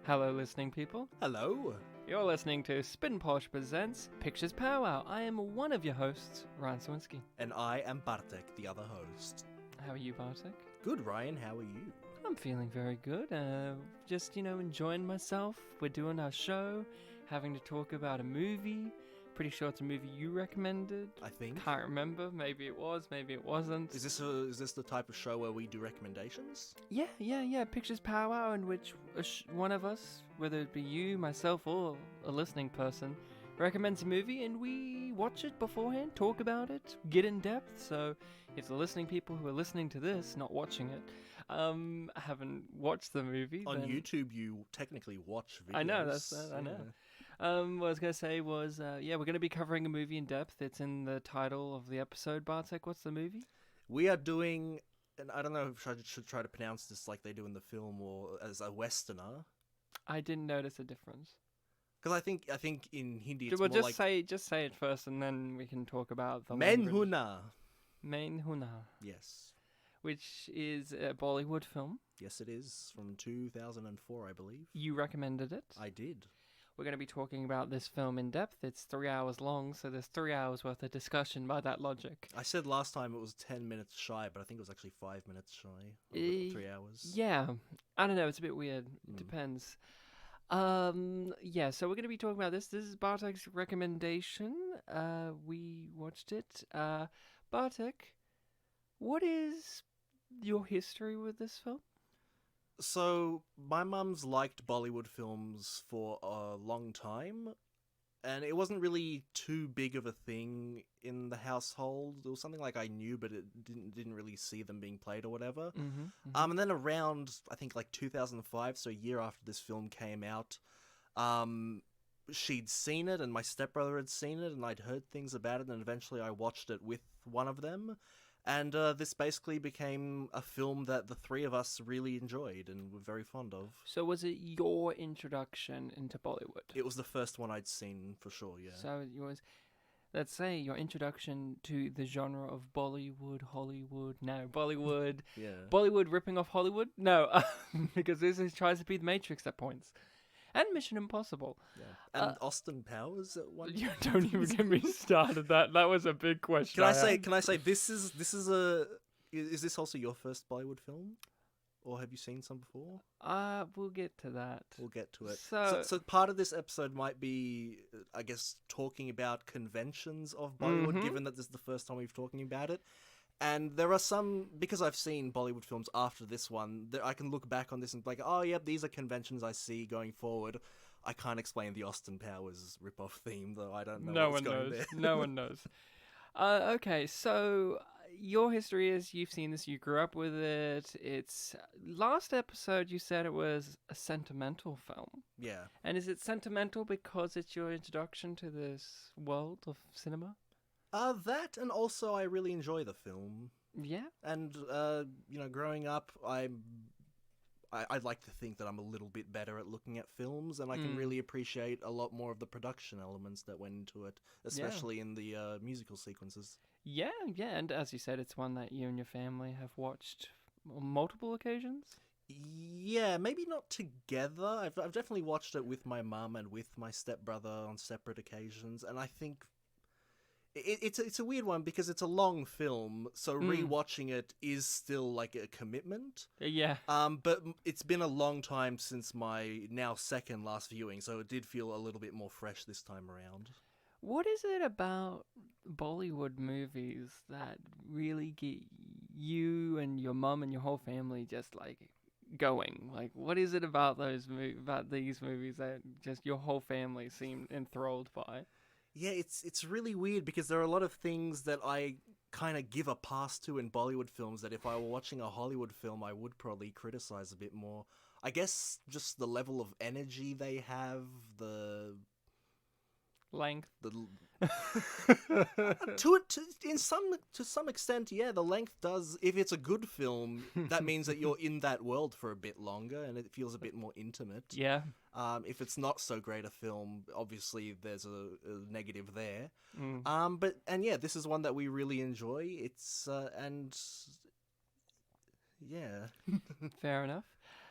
Hello, listening people. Hello. You're listening to Spin Polish Presents Pictures Powwow. I am one of your hosts, Ryan Sawinski. And I am Bartek, the other host. How are you, Bartek? Good, Ryan. How are you? I'm feeling very good. Just, enjoying myself. We're doing our show, having to talk about a movie. Pretty sure it's a movie you recommended. I think. Can't remember. Maybe it was, maybe it wasn't. Is this the type of show where we do recommendations? Yeah. Pictures Powwow, in which one of us, whether it be you, myself, or a listening person, recommends a movie and we watch it beforehand, talk about it, get in depth. So if the listening people who are listening to this, not watching it, haven't watched the movie, On then... YouTube, you technically watch videos. I know, I know. What I was going to say was, we're going to be covering a movie in depth. It's in the title of the episode. Bartek, what's the movie? We are doing, and I don't know if I should try to pronounce this like they do in the film or as a Westerner. I didn't notice a difference. Because I think in Hindi it's Well, more just say it first, and then we can talk about the Hoon Na. Hoon Na. Yes. Which is a Bollywood film. Yes, it is from 2004, I believe. You recommended it. I did. We're going to be talking about this film in depth. It's 3 hours long, so there's 3 hours worth of discussion by that logic. I said last time it was 10 minutes shy, but I think it was actually 5 minutes shy of the 3 hours. Yeah. I don't know. It's a bit weird. It depends. So we're going to be talking about this. This is Bartek's recommendation. We watched it. Bartek, what is your history with this film? So, my mum's liked Bollywood films for a long time, and it wasn't really too big of a thing in the household. It was something like I knew, but it didn't really see them being played or whatever. And then around, I think, like 2005, so a year after this film came out, she'd seen it, and my stepbrother had seen it, and I'd heard things about it, and eventually I watched it with one of them. And this basically became a film that the three of us really enjoyed and were very fond of. So was it your introduction into Bollywood? It was the first one I'd seen, for sure, yeah. So it was, let's say, your introduction to the genre of Bollywood. Yeah. Bollywood ripping off Hollywood? No, because this tries to be the Matrix at points. And Mission Impossible. Yeah. And Austin Powers at one You don't even get me started. That was a big question. Can I say this is this also your first Bollywood film? Or have you seen some before? We'll get to that. We'll get to it. So part of this episode might be, I guess, talking about conventions of Bollywood, given that this is the first time we've talking about it. And there are some, because I've seen Bollywood films after this one, that I can look back on this and be like, oh, yeah, these are conventions I see going forward. I can't explain the Austin Powers rip-off theme, though. I don't know what's going there. No one knows. Okay, so your history is you've seen this, you grew up with it. It's last episode you said it was a sentimental film. Yeah. And is it sentimental because it's your introduction to this world of cinema? That, and also I really enjoy the film. Yeah. And, growing up, I'd like to think that I'm a little bit better at looking at films, and I can really appreciate a lot more of the production elements that went into it, especially in the musical sequences. Yeah, and as you said, it's one that you and your family have watched on multiple occasions? Yeah, maybe not together. I've definitely watched it with my mum and with my stepbrother on separate occasions, and I think it's a weird one because it's a long film, so rewatching it is still like a commitment. Yeah. But it's been a long time since my now second last viewing, so it did feel a little bit more fresh this time around. What is it about Bollywood movies that really get you and your mum and your whole family just like going? Like, what is it about these movies that just your whole family seem enthralled by? Yeah, it's really weird because there are a lot of things that I kind of give a pass to in Bollywood films that if I were watching a Hollywood film, I would probably criticize a bit more. I guess just the level of energy they have, the length. To some extent, yeah, the length does. If it's a good film, that means that you're in that world for a bit longer, and it feels a bit more intimate. Yeah. If it's not so great a film, obviously there's a negative there. This is one that we really enjoy. It's yeah. Fair enough.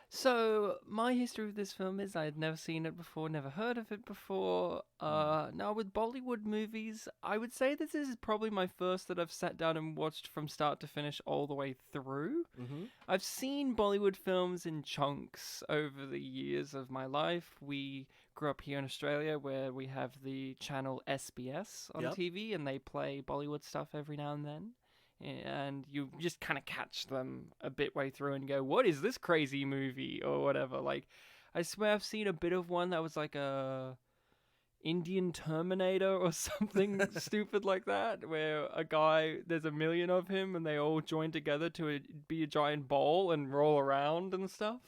So, my history with this film is I had never seen it before, never heard of it before. Now, with Bollywood movies, I would say this is probably my first that I've sat down and watched from start to finish all the way through. Mm-hmm. I've seen Bollywood films in chunks over the years of my life. We grew up here in Australia where we have the channel SBS on Yep. TV and they play Bollywood stuff every now and then. And you just kind of catch them a bit way through and go, what is this crazy movie or whatever. Like, I swear I've seen a bit of one that was like a Indian Terminator or something stupid like that, where a guy, there's a million of him and they all join together to be a giant ball and roll around and stuff.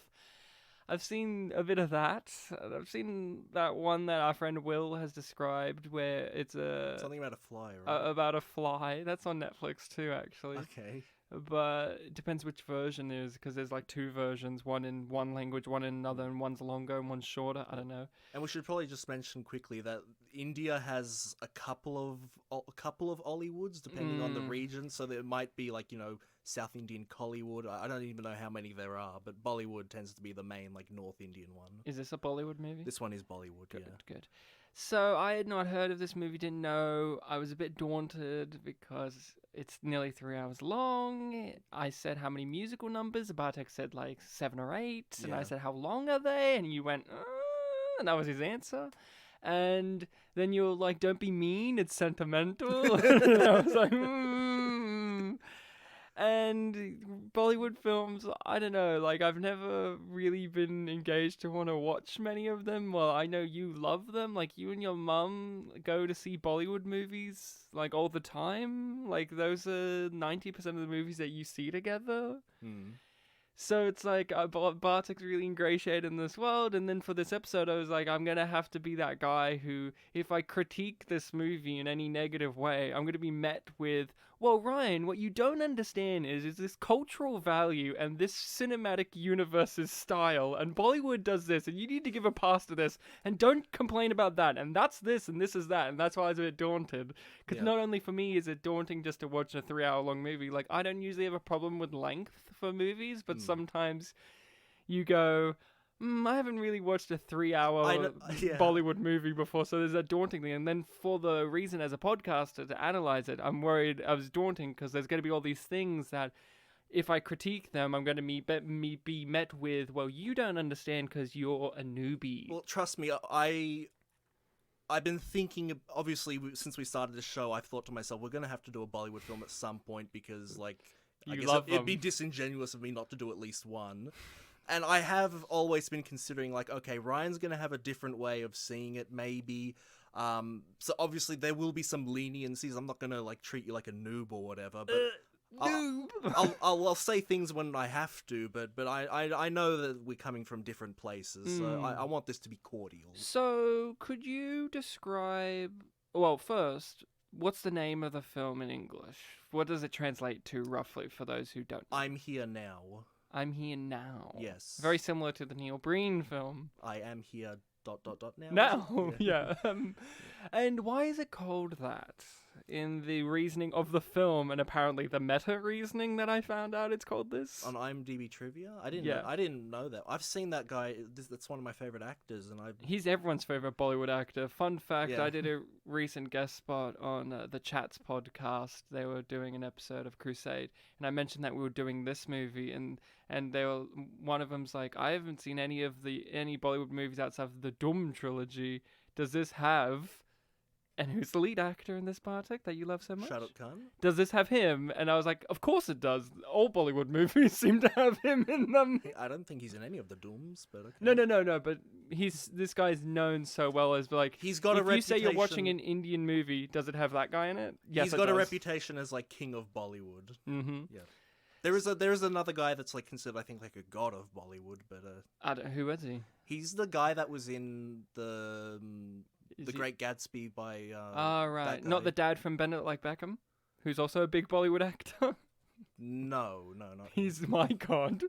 I've seen a bit of that. I've seen that one that our friend Will has described where it's Something about a fly, right? about a fly. That's on Netflix too, actually. Okay. But it depends which version there is, because there's like two versions, one in one language, one in another, and one's longer and one's shorter. I don't know. And we should probably just mention quickly that India has a couple of Hollywoods depending on the region. So there might be like, South Indian Collywood. I don't even know how many there are, but Bollywood tends to be the main like North Indian one. Is this a Bollywood movie? This one is Bollywood. Good, Yeah. good. So I had not heard of this movie, didn't know. I was a bit daunted because it's nearly 3 hours long. I said how many musical numbers. Bartek said like 7 or 8. And I Yeah. said, how long are they? And you went, and that was his answer. And then you were like, don't be mean, it's sentimental. And I was like, And Bollywood films, I don't know, like I've never really been engaged to want to watch many of them. Well, I know you love them, like you and your mum go to see Bollywood movies like all the time. Like those are 90% of the movies that you see together. So it's like Bartek's really ingratiated in this world, and then for this episode I was like, I'm going to have to be that guy who, if I critique this movie in any negative way, I'm going to be met with, well, Ryan, what you don't understand is this cultural value and this cinematic universe's style, and Bollywood does this, and you need to give a pass to this, and don't complain about that, and that's this, and this is that, and that's why I was a bit daunted, because not only for me is it daunting just to watch a 3-hour-long movie, like, I don't usually have a problem with length for movies, but sometimes you go, I haven't really watched a 3-hour Bollywood movie before, so there's that daunting thing. And then for the reason as a podcaster to analyze it, I'm worried I was daunting because there's going to be all these things that if I critique them, I'm going to be met with, well, you don't understand because you're a newbie. Well, trust me, I've been thinking, obviously, since we started the show, I've thought to myself, we're going to have to do a Bollywood film at some point because, like, I guess it'd be disingenuous of me not to do at least one. And I have always been considering, like, okay, Ryan's going to have a different way of seeing it, maybe. So obviously there will be some leniencies. I'm not going to, like, treat you like a noob or whatever. But I'll say things when I have to. But I know that we're coming from different places. So I want this to be cordial. So could you describe... Well, first... What's the name of the film in English? What does it translate to, roughly, for those who don't know? I'm Here Now. I'm Here Now. Yes. Very similar to the Neil Breen film. I am here... now. Now, yeah. And why is it called that? In the reasoning of the film, and apparently the meta reasoning that I found out it's called this? On IMDb Trivia? I didn't know that. I've seen that guy. That's one of my favorite actors, and he's everyone's favorite Bollywood actor. Fun fact, I did a recent guest spot on the Chats podcast. They were doing an episode of Crusade, and I mentioned that we were doing this movie, and they were, one of them's like, I haven't seen any Bollywood movies outside of the Doom trilogy. Does this have... And who's the lead actor in this, Bartek, that you love so much? Shah Rukh Khan. Does this have him? And I was like, of course it does. All Bollywood movies seem to have him in them. I don't think he's in any of the Dooms, but okay. No. But this guy's known so well as like he's got a reputation. If you say you're watching an Indian movie, does it have that guy in it? Yes, he's got a reputation as like king of Bollywood. Mm-hmm. Yeah. There is another guy that's like considered, I think, like a god of Bollywood, but who is he? He's the guy that was in the Great Gatsby by right. Not the dad from Bend It Like Beckham, who's also a big Bollywood actor. No, not he's my god.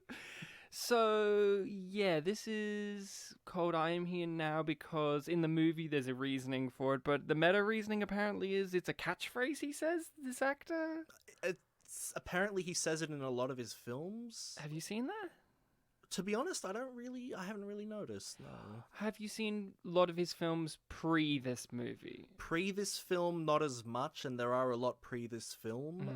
So yeah, this is called I Am Here Now because in the movie there's a reasoning for it, but the meta reasoning apparently is it's a catchphrase he says, this actor. Apparently he says it in a lot of his films. Have you seen that? To be honest, I haven't really noticed, no. Have you seen a lot of his films pre this movie? Pre this film, not as much, and there are a lot pre this film.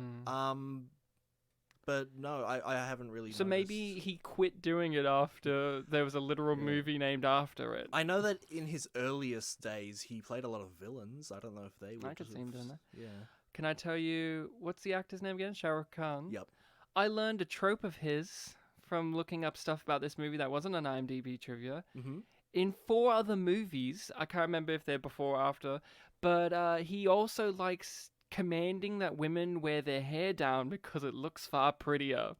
But no, I haven't really So noticed. maybe he quit doing it after there was a literal movie named after it. I know that in his earliest days, he played a lot of villains. I don't know if they would. I could see him doing that. Yeah. Can I tell you, what's the actor's name again? Shah Rukh Khan? Yep. I learned a trope of his from looking up stuff about this movie that wasn't on IMDb trivia. Mm-hmm. In 4 other movies, I can't remember if they're before or after, but he also likes commanding that women wear their hair down because it looks far prettier.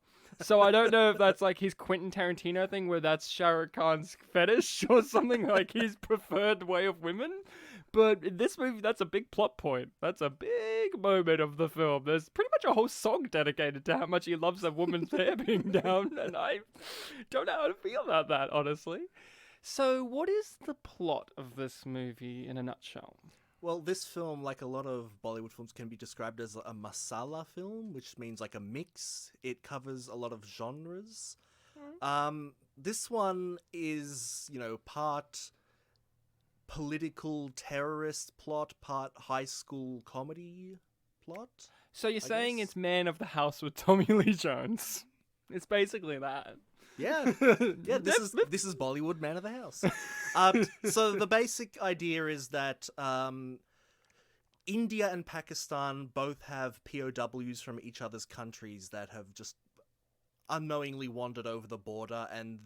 So I don't know if that's like his Quentin Tarantino thing where that's Shah Rukh Khan's fetish or something, like his preferred way of women. But in this movie, that's a big plot point. That's a big moment of the film. There's pretty much a whole song dedicated to how much he loves a woman's hair being down, and I don't know how to feel about that, honestly. So what is the plot of this movie in a nutshell? Well, this film, like a lot of Bollywood films, can be described as a masala film, which means like a mix. It covers a lot of genres. This one is, part political terrorist plot, part high school comedy plot. So you're saying it's Man of the House with Tommy Lee Jones? It's basically that. Yeah, yeah. This is Bollywood Man of the House. So the basic idea is that India and Pakistan both have POWs from each other's countries that have just unknowingly wandered over the border, and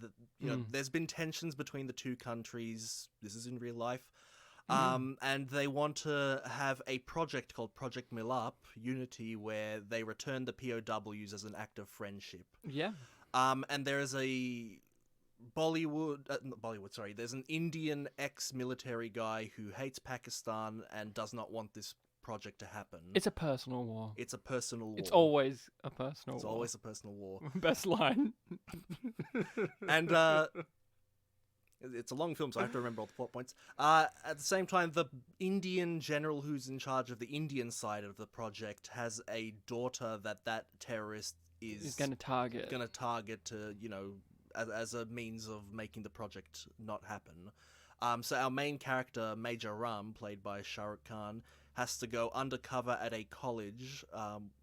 there's been tensions between the two countries. This is in real life. And they want to have a project called Project Milap, Unity, where they return the POWs as an act of friendship. Yeah. And there is a there's an Indian ex-military guy who hates Pakistan and does not want this project to happen. It's a personal war. It's a personal war. It's always a personal war. It's always a personal war. Best line. And it's a long film, so I have to remember all the plot points. At the same time, the Indian general who's in charge of the Indian side of the project has a daughter that terrorist is going to target. To, as a means of making the project not happen. So our main character, Major Ram, played by Shah Rukh Khan, has to go undercover at a college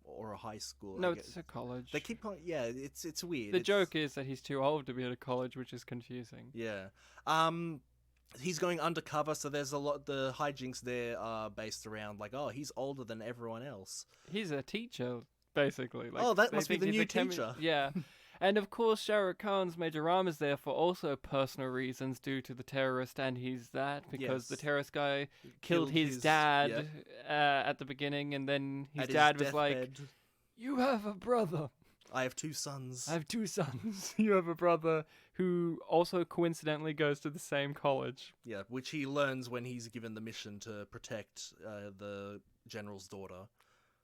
or a high school. No, it's a college. They keep on, yeah, it's weird. The joke is that he's too old to be at a college, which is confusing. Yeah. He's going undercover, so there's a lot. The hijinks there are based around like, oh, he's older than everyone else. He's a teacher, basically. Like, oh, that must be the new teacher. Yeah. And of course, Shah Rukh Khan's Major Ram is there for also personal reasons due to the terrorist, and he's that because the terrorist guy killed his dad at the beginning, and then his dad was like, "You have a brother." I have 2 sons. I have 2 sons. You have a brother who also coincidentally goes to the same college. Yeah, which he learns when he's given the mission to protect the general's daughter.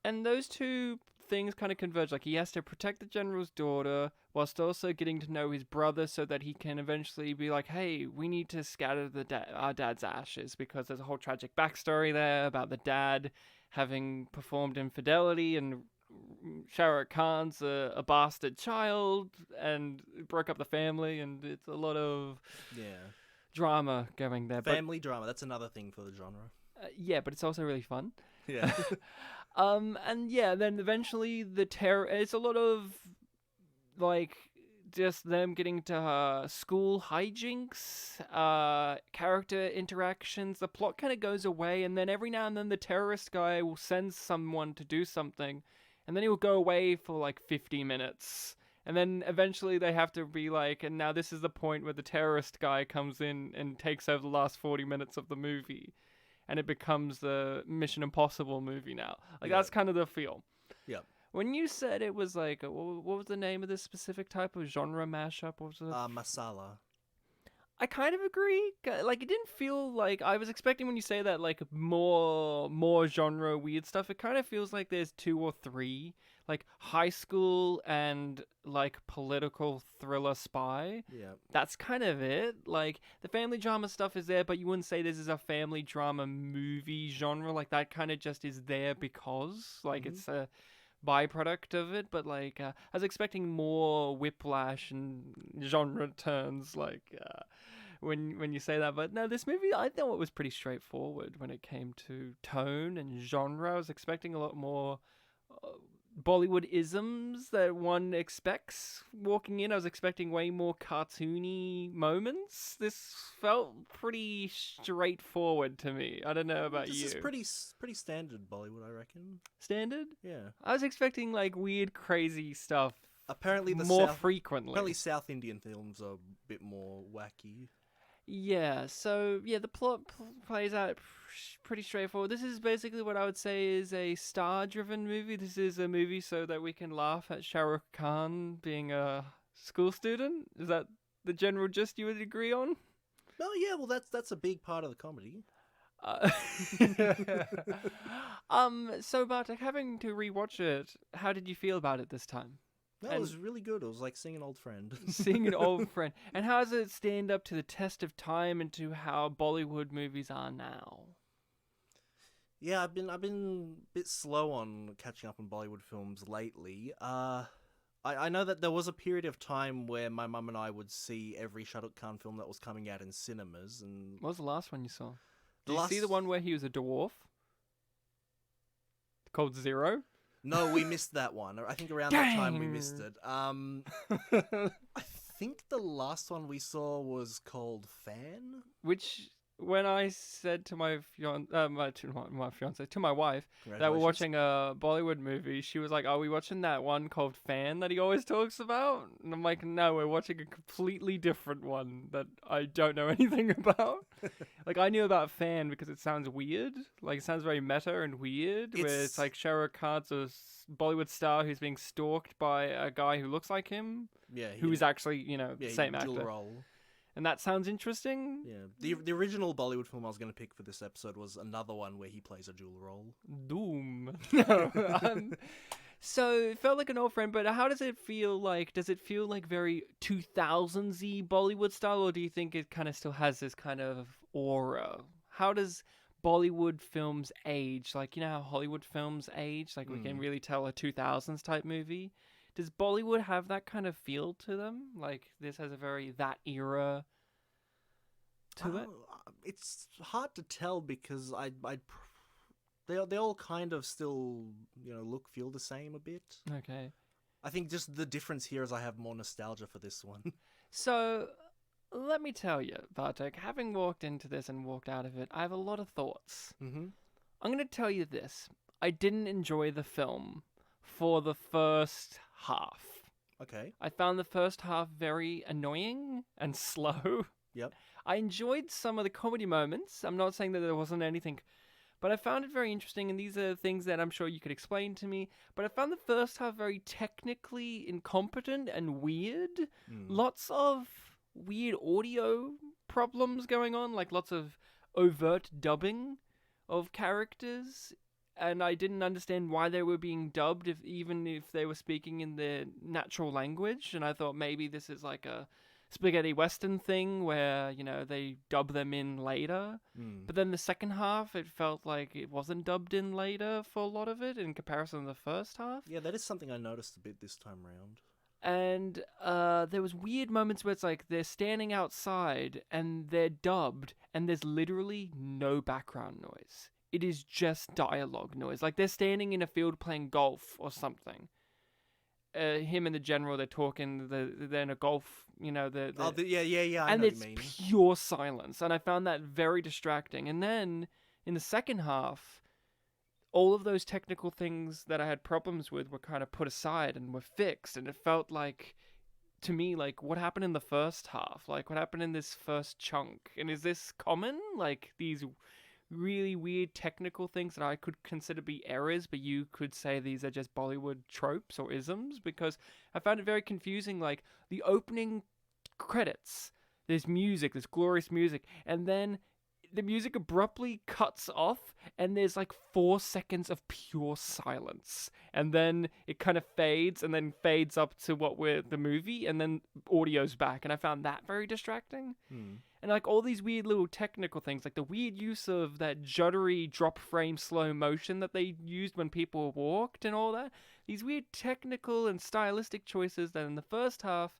And those 2 things kind of converge. Like, he has to protect the general's daughter whilst also getting to know his brother so that he can eventually be like, hey, we need to scatter our dad's ashes, because there's a whole tragic backstory there about the dad having performed infidelity, and Shah Rukh Khan's a bastard child and broke up the family, and it's a lot of drama going there. Family drama, that's another thing for the genre. Yeah, but it's also really fun. Yeah. And yeah, then eventually it's a lot of like just them getting to school hijinks, character interactions. The plot kind of goes away, and then every now and then the terrorist guy will send someone to do something, and then he will go away for like 50 minutes. And then eventually they have to be like, and now this is the point where the terrorist guy comes in and takes over the last 40 minutes of the movie. And it becomes the Mission Impossible movie now. Like, that's kind of the feel. Yeah. When you said it was like, what was the name of this specific type of genre mashup? What was it? Masala. I kind of agree. Like, it didn't feel like, I was expecting when you say that, like, more genre weird stuff. It kind of feels like there's 2 or 3. Like, high school and, like, political thriller spy. Yeah. That's kind of it. Like, the family drama stuff is there, but you wouldn't say this is a family drama movie genre. Like, that kind of just is there because, like, it's a byproduct of it, but like I was expecting more whiplash and genre turns, like when you say that. But no, this movie I thought it was pretty straightforward when it came to tone and genre. I was expecting a lot more Bollywood isms that one expects walking in. I was expecting way more cartoony moments. This felt pretty straightforward to me. I don't know about you. This is pretty standard Bollywood, I reckon. Standard? Yeah. I was expecting like weird, crazy stuff. Apparently, Frequently. Apparently, South Indian films are a bit more wacky. Yeah, so yeah, the plot plays out pretty straightforward. This is basically what I would say is a star-driven movie. This is a movie so that we can laugh at Shah Rukh Khan being a school student. Is that the general gist you would agree on? Oh yeah, well that's a big part of the comedy. So Bartek, having to rewatch it, how did you feel about it this time? That was really good. It was like seeing an old friend. Seeing an old friend. And how does it stand up to the test of time and to how Bollywood movies are now? Yeah, I've been a bit slow on catching up on Bollywood films lately. I know that there was a period of time where my mum and I would see every Shah Rukh Khan film that was coming out in cinemas. And what was the last one you saw? Did you see the one where he was a dwarf? Called Zero? No, we missed that one. I think around that time we missed it. I think the last one we saw was called Fan. Which, when I said to my fiance, to my wife, that we're watching a Bollywood movie, she was like, "Are we watching that one called Fan that he always talks about?" And I'm like, "No, we're watching a completely different one that I don't know anything about." Like, I knew about Fan because it sounds weird. Like, it sounds very meta and weird, where it's like Shah Rukh Khan's a Bollywood star who's being stalked by a guy who looks like him. Yeah. Who is actually, the same actor. Dual role. And that sounds interesting. Yeah. The original Bollywood film I was going to pick for this episode was another one where he plays a dual role. Doom. No. So it felt like an old friend, but how does it feel like? Does it feel like very 2000s-y Bollywood style, or do you think it kind of still has this kind of aura? How does Bollywood films age? Like, you know how Hollywood films age? Like, we can really tell a 2000s type movie. Does Bollywood have that kind of feel to them? Like, this has a very that era to it? It's hard to tell because they all kind of still, feel the same a bit. Okay. I think just the difference here is I have more nostalgia for this one. So, let me tell you, Bartek, having walked into this and walked out of it, I have a lot of thoughts. Mm-hmm. I'm going to tell you this. I didn't enjoy the film for the first half. Okay. I found the first half very annoying and slow. Yep. I enjoyed some of the comedy moments. I'm not saying that there wasn't anything, but I found it very interesting, and these are things that I'm sure you could explain to me. But I found the first half very technically incompetent and weird. Lots of weird audio problems going on, like lots of overt dubbing of characters. And I didn't understand why they were being dubbed, even if they were speaking in their natural language. And I thought maybe this is like a spaghetti western thing where, they dub them in later. But then the second half, it felt like it wasn't dubbed in later for a lot of it in comparison to the first half. Yeah, that is something I noticed a bit this time around. And there was weird moments where it's like they're standing outside and they're dubbed and there's literally no background noise. It is just dialogue noise. Like they're standing in a field playing golf or something. Him and the general, they're talking. They're in a golf, yeah. I know and what you mean. It's pure silence, and I found that very distracting. And then in the second half, all of those technical things that I had problems with were kind of put aside and were fixed, and it felt like, to me, like what happened in the first half? Like what happened in this first chunk? And is this common? Like these really weird technical things that I could consider be errors, but you could say these are just Bollywood tropes or isms, because I found it very confusing. Like the opening credits, there's music, there's glorious music, and then the music abruptly cuts off and there's like 4 seconds of pure silence, and then it kind of fades and then fades up to the movie, and then audio's back, and I found that very distracting. And like all these weird little technical things, like the weird use of that juddery drop frame slow motion that they used when people walked and all that, these weird technical and stylistic choices that in the first half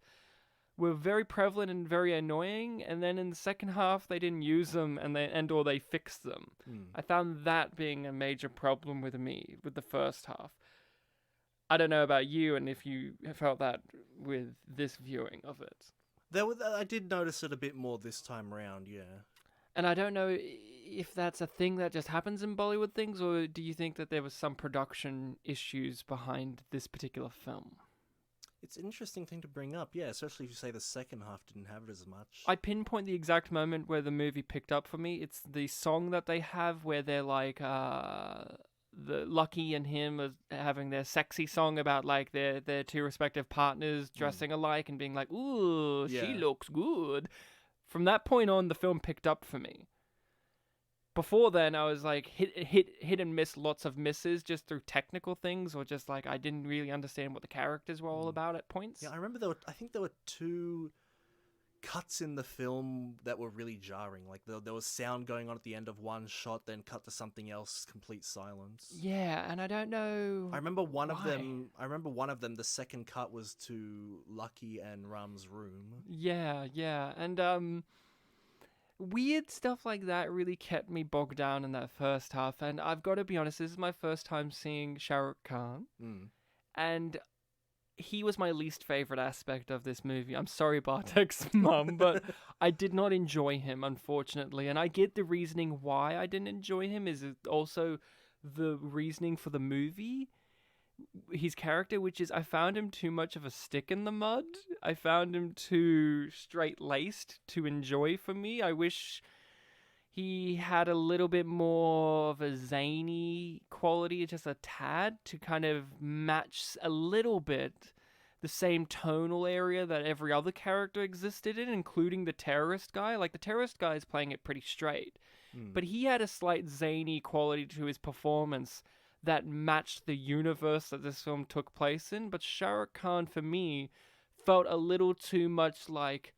were very prevalent and very annoying, and then in the second half they didn't use them or they fixed them. I found that being a major problem with me with the first half. I don't know about you and if you felt that with this viewing of it. I did notice it a bit more this time around, yeah. And I don't know if that's a thing that just happens in Bollywood things, or do you think that there was some production issues behind this particular film? It's an interesting thing to bring up, yeah, especially if you say the second half didn't have it as much. I pinpoint the exact moment where the movie picked up for me. It's the song that they have where they're like, the Lucky and him are having their sexy song about like their two respective partners dressing alike and being like, ooh, she looks good. From that point on, the film picked up for me. Before then, I was like hit and miss, lots of misses just through technical things, or just like I didn't really understand what the characters were all about at points. Yeah, I remember I think there were 2 cuts in the film that were really jarring. Like there was sound going on at the end of one shot, then cut to something else, complete silence. Yeah, and I don't know. I remember one of them. The second cut was to Lucky and Ram's room. Yeah, and weird stuff like that really kept me bogged down in that first half. And I've got to be honest, this is my first time seeing Shah Rukh Khan, and he was my least favorite aspect of this movie. I'm sorry, Bartek's mum, but I did not enjoy him, unfortunately. And I get the reasoning why I didn't enjoy him is also the reasoning for the movie. His character, which is I found him too much of a stick in the mud. I found him too straight-laced to enjoy for me. I wish he had a little bit more of a zany quality, just a tad, to kind of match a little bit the same tonal area that every other character existed in, including the terrorist guy. Like, the terrorist guy is playing it pretty straight, but he had a slight zany quality to his performance that matched the universe that this film took place in. But Shah Rukh Khan, for me, felt a little too much like,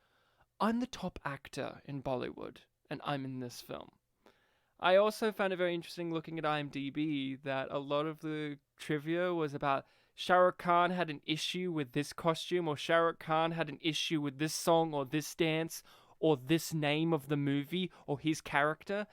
I'm the top actor in Bollywood, and I'm in this film. I also found it very interesting looking at IMDb that a lot of the trivia was about Shah Rukh Khan had an issue with this costume, or Shah Rukh Khan had an issue with this song, or this dance, or this name of the movie, or his character.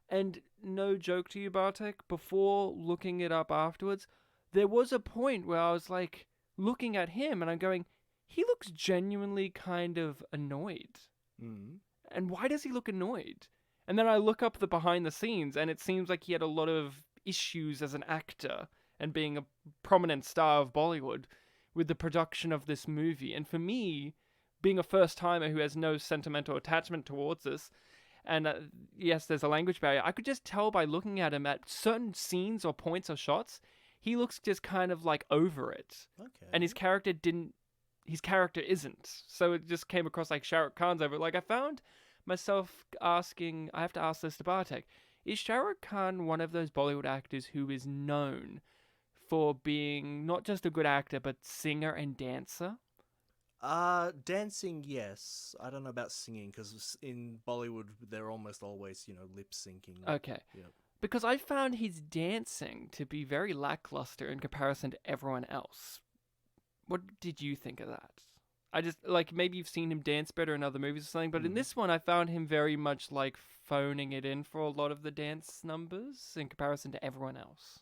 And no joke to you, Bartek, before looking it up afterwards, there was a point where I was like looking at him and I'm going, he looks genuinely kind of annoyed. And why does he look annoyed? And then I look up the behind the scenes and it seems like he had a lot of issues as an actor and being a prominent star of Bollywood with the production of this movie. And for me, being a first timer who has no sentimental attachment towards this, and yes, there's a language barrier, I could just tell by looking at him at certain scenes or points or shots, he looks just kind of like over it. Okay. And his character isn't. So it just came across like Shah Rukh Khan's over it. Like, I found myself asking, I have to ask this to Bartek, is Shah Rukh Khan one of those Bollywood actors who is known for being not just a good actor, but singer and dancer? Dancing, yes. I don't know about singing, because in Bollywood, they're almost always, lip syncing. Okay. Yep. Because I found his dancing to be very lackluster in comparison to everyone else. What did you think of that? I just, like, maybe you've seen him dance better in other movies or something, but in this one, I found him very much, like, phoning it in for a lot of the dance numbers in comparison to everyone else.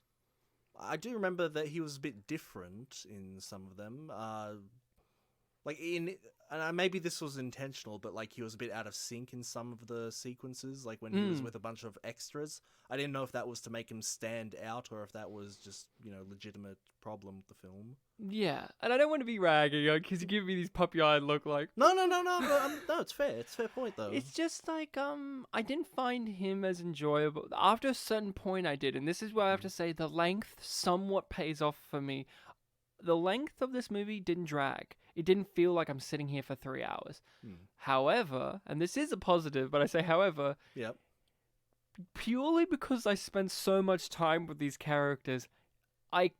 I do remember that he was a bit different in some of them. Maybe this was intentional, but like he was a bit out of sync in some of the sequences, like when he was with a bunch of extras. I didn't know if that was to make him stand out or if that was just, legitimate problem with the film. Yeah, and I don't want to be ragging, because you give me these puppy-eyed look like... No, it's fair. It's a fair point, though. It's just like, I didn't find him as enjoyable. After a certain point I did, and this is where I have to say the length somewhat pays off for me. The length of this movie didn't drag. It didn't feel like I'm sitting here for 3 hours. However, and this is a positive, but I say however, yep, purely because I spent so much time with these characters, I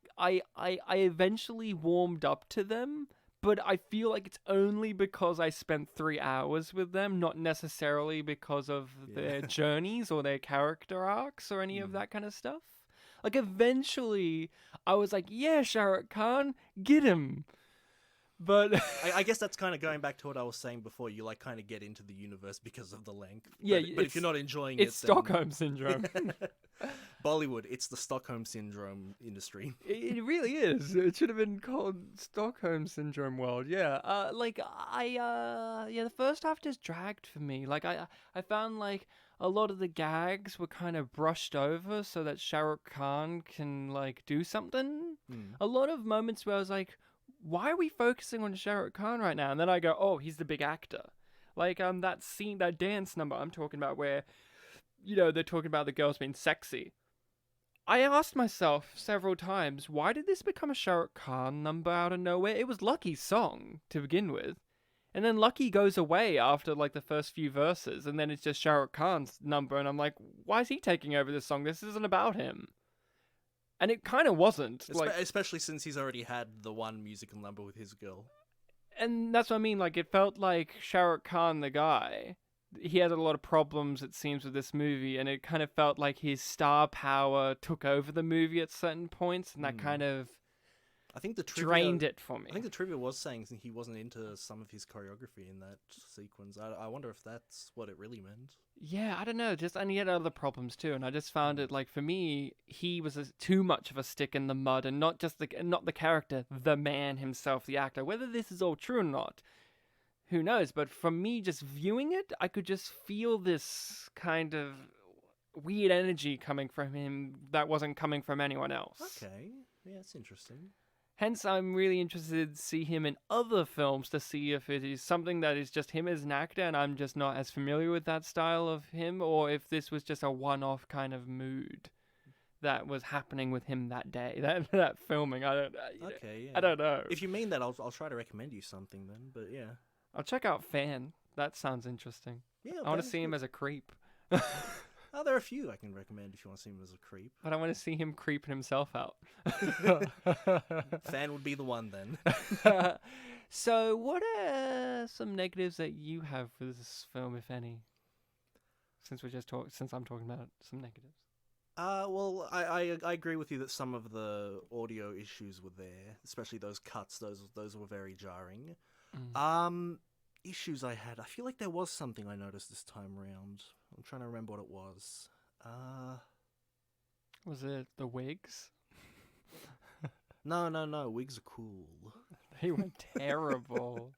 eventually warmed up to them, but I feel like it's only because I spent 3 hours with them, not necessarily because of their journeys or their character arcs or any of that kind of stuff. Like, eventually, I was like, yeah, Shah Rukh Khan, get him. But I guess that's kind of going back to what I was saying before. You like kind of get into the universe because of the length. Yeah, but if you're not enjoying it's then... Stockholm Syndrome. Bollywood, it's the Stockholm Syndrome industry. It really is. It should have been called Stockholm Syndrome World. Yeah. The first half just dragged for me. Like, I found like a lot of the gags were kind of brushed over so that Shah Rukh Khan can like do something. A lot of moments where I was like, why are we focusing on Shah Rukh Khan right now? And then I go, oh, he's the big actor. Like, that scene, that dance number I'm talking about where, they're talking about the girls being sexy. I asked myself several times, why did this become a Shah Rukh Khan number out of nowhere? It was Lucky's song to begin with. And then Lucky goes away after, like, the first few verses, and then it's just Shah Rukh Khan's number, and I'm like, why is he taking over this song? This isn't about him. And it kind of wasn't. Especially since he's already had the one musical number with his girl. And that's what I mean. Like, it felt like Shah Rukh Khan, the guy, he had a lot of problems, it seems, with this movie. And it kind of felt like his star power took over the movie at certain points. And that kind of I think the trivia, drained it for me. I think the trivia was saying he wasn't into some of his choreography in that sequence. I wonder if that's what it really meant. Yeah, I don't know. And he had other problems too. And I just found it like, for me, he was too much of a stick in the mud, and not the character, the man himself, the actor. Whether this is all true or not, who knows? But from me just viewing it, I could just feel this kind of weird energy coming from him that wasn't coming from anyone else. Okay, yeah, that's interesting. Hence, I'm really interested to see him in other films to see if it is something that is just him as an actor and I'm just not as familiar with that style of him, or if this was just a one-off kind of mood that was happening with him that day, that filming. I don't know. If you mean that, I'll try to recommend you something then, but yeah. I'll check out Fan. That sounds interesting. Yeah, I want to see him as a creep. Oh, there are a few I can recommend if you want to see him as a creep. But I want to see him creeping himself out. Fan would be the one then. So, what are some negatives that you have for this film, if any? Since I'm talking about some negatives. Well, I agree with you that some of the audio issues were there, especially those cuts. Those were very jarring. Issues I had. I feel like there was something I noticed this time around. I'm trying to remember what it was. Was it the wigs? No. Wigs are cool. They were terrible.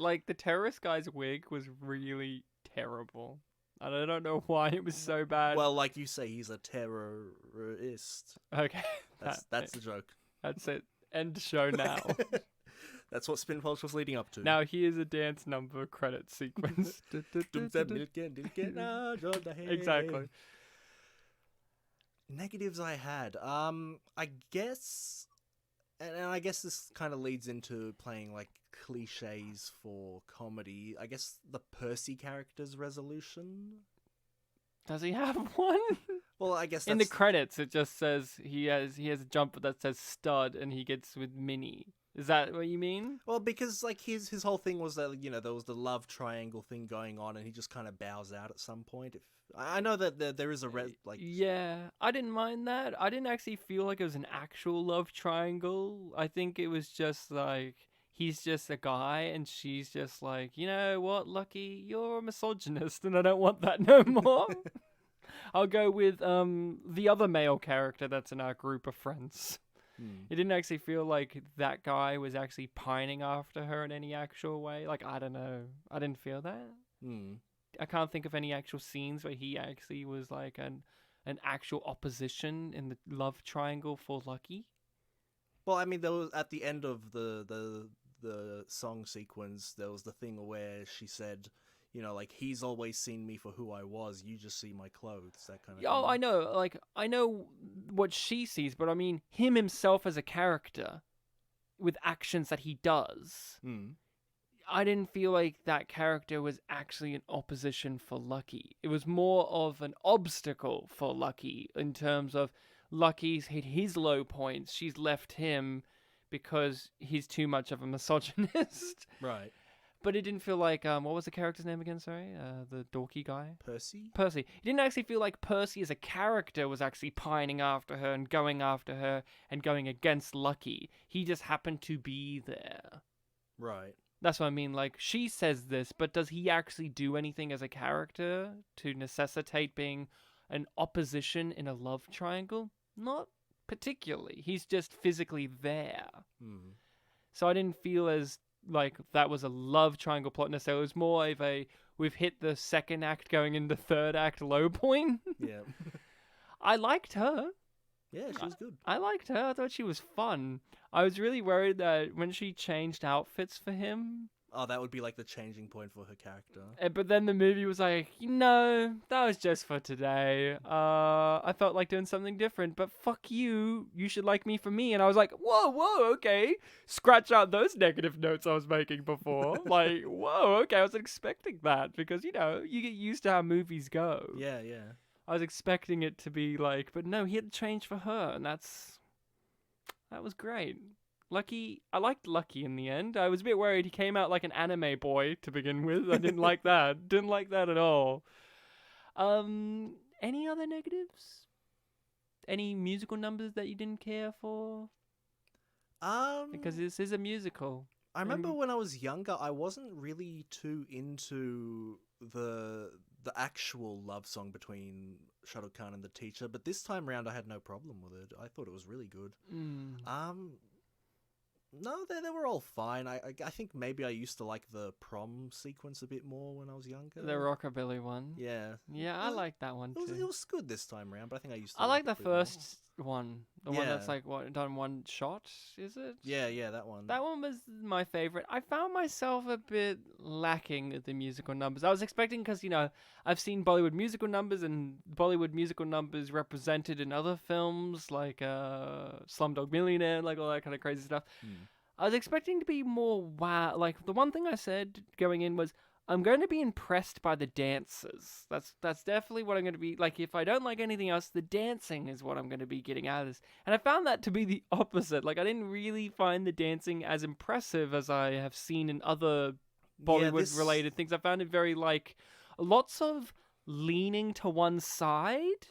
Like, the terrorist guy's wig was really terrible. And I don't know why it was so bad. Well, like you say, he's a terrorist. Okay. That's the joke. That's it. End show now. That's what Spin Pulse was leading up to. Now here's a dance number credit sequence. Exactly. Negatives I had. I guess, and I guess this kind of leads into playing like cliches for comedy. I guess the Percy character's resolution. Does he have one? Well, I guess in the credits it just says he has a jumper that says stud and he gets with Minnie. Is that what you mean? Well, because like his whole thing was that there was the love triangle thing going on, and he just kind of bows out at some point. If I know that there is a yeah, I didn't mind that. I didn't actually feel like it was an actual love triangle. I think it was just like he's just a guy, and she's just like, you know what, Lucky, you're a misogynist, and I don't want that no more. I'll go with the other male character that's in our group of friends. It didn't actually feel like that guy was actually pining after her in any actual way. Like, I don't know. I didn't feel that. I can't think of any actual scenes where he actually was like an actual opposition in the love triangle for Lucky. Well, I mean, there was at the end of the song sequence, there was the thing where she said, like, he's always seen me for who I was. You just see my clothes, that kind of thing. Oh, I know. Like, I know what she sees, but I mean, him himself as a character with actions that he does. I didn't feel like that character was actually an opposition for Lucky. It was more of an obstacle for Lucky in terms of Lucky's hit his low points. She's left him because he's too much of a misogynist. Right. But it didn't feel like, what was the character's name again, sorry? The dorky guy? Percy? Percy. It didn't actually feel like Percy as a character was actually pining after her and going going against Lucky. He just happened to be there. Right. That's what I mean. Like, she says this, but does he actually do anything as a character to necessitate being an opposition in a love triangle? Not particularly. He's just physically there. Hmm. So I didn't feel as like that was a love triangle plot necessarily. It was more of a we've hit the second act going into third act low point. Yeah. I liked her. Yeah, she was good. I liked her. I thought she was fun. I was really worried that when she changed outfits for him. Oh, that would be like the changing point for her character. But then the movie was like, that was just for today. I felt like doing something different, but fuck you. You should like me for me. And I was like, whoa, okay. Scratch out those negative notes I was making before. Like, whoa, okay. I wasn't expecting that because, you get used to how movies go. Yeah, yeah. I was expecting it to be like, but no, he had changed for her. And that was great. Lucky, I liked Lucky in the end. I was a bit worried he came out like an anime boy to begin with. I didn't like that. Didn't like that at all. Any other negatives? Any musical numbers that you didn't care for? Because this is a musical. I remember when I was younger, I wasn't really too into the actual love song between Shah Rukh Khan and the teacher, but this time around I had no problem with it. I thought it was really good. No, they were all fine. I think maybe I used to like the prom sequence a bit more when I was younger. The rockabilly one. Yeah. Yeah, I like that one too. It was good this time around, but I think I used to I like the it a bit more. first one. The one that's like done one shot, is it? Yeah, that one. That one was my favorite. I found myself a bit lacking at the musical numbers. I was expecting, because, I've seen Bollywood musical numbers and Bollywood musical numbers represented in other films like Slumdog Millionaire, like all that kind of crazy stuff. I was expecting to be more wow. Like, the one thing I said going in was, I'm going to be impressed by the dances. That's definitely what I'm going to be, like, if I don't like anything else, the dancing is what I'm going to be getting out of this. And I found that to be the opposite. Like, I didn't really find the dancing as impressive as I have seen in other Bollywood-related things. I found it very, like, lots of leaning to one side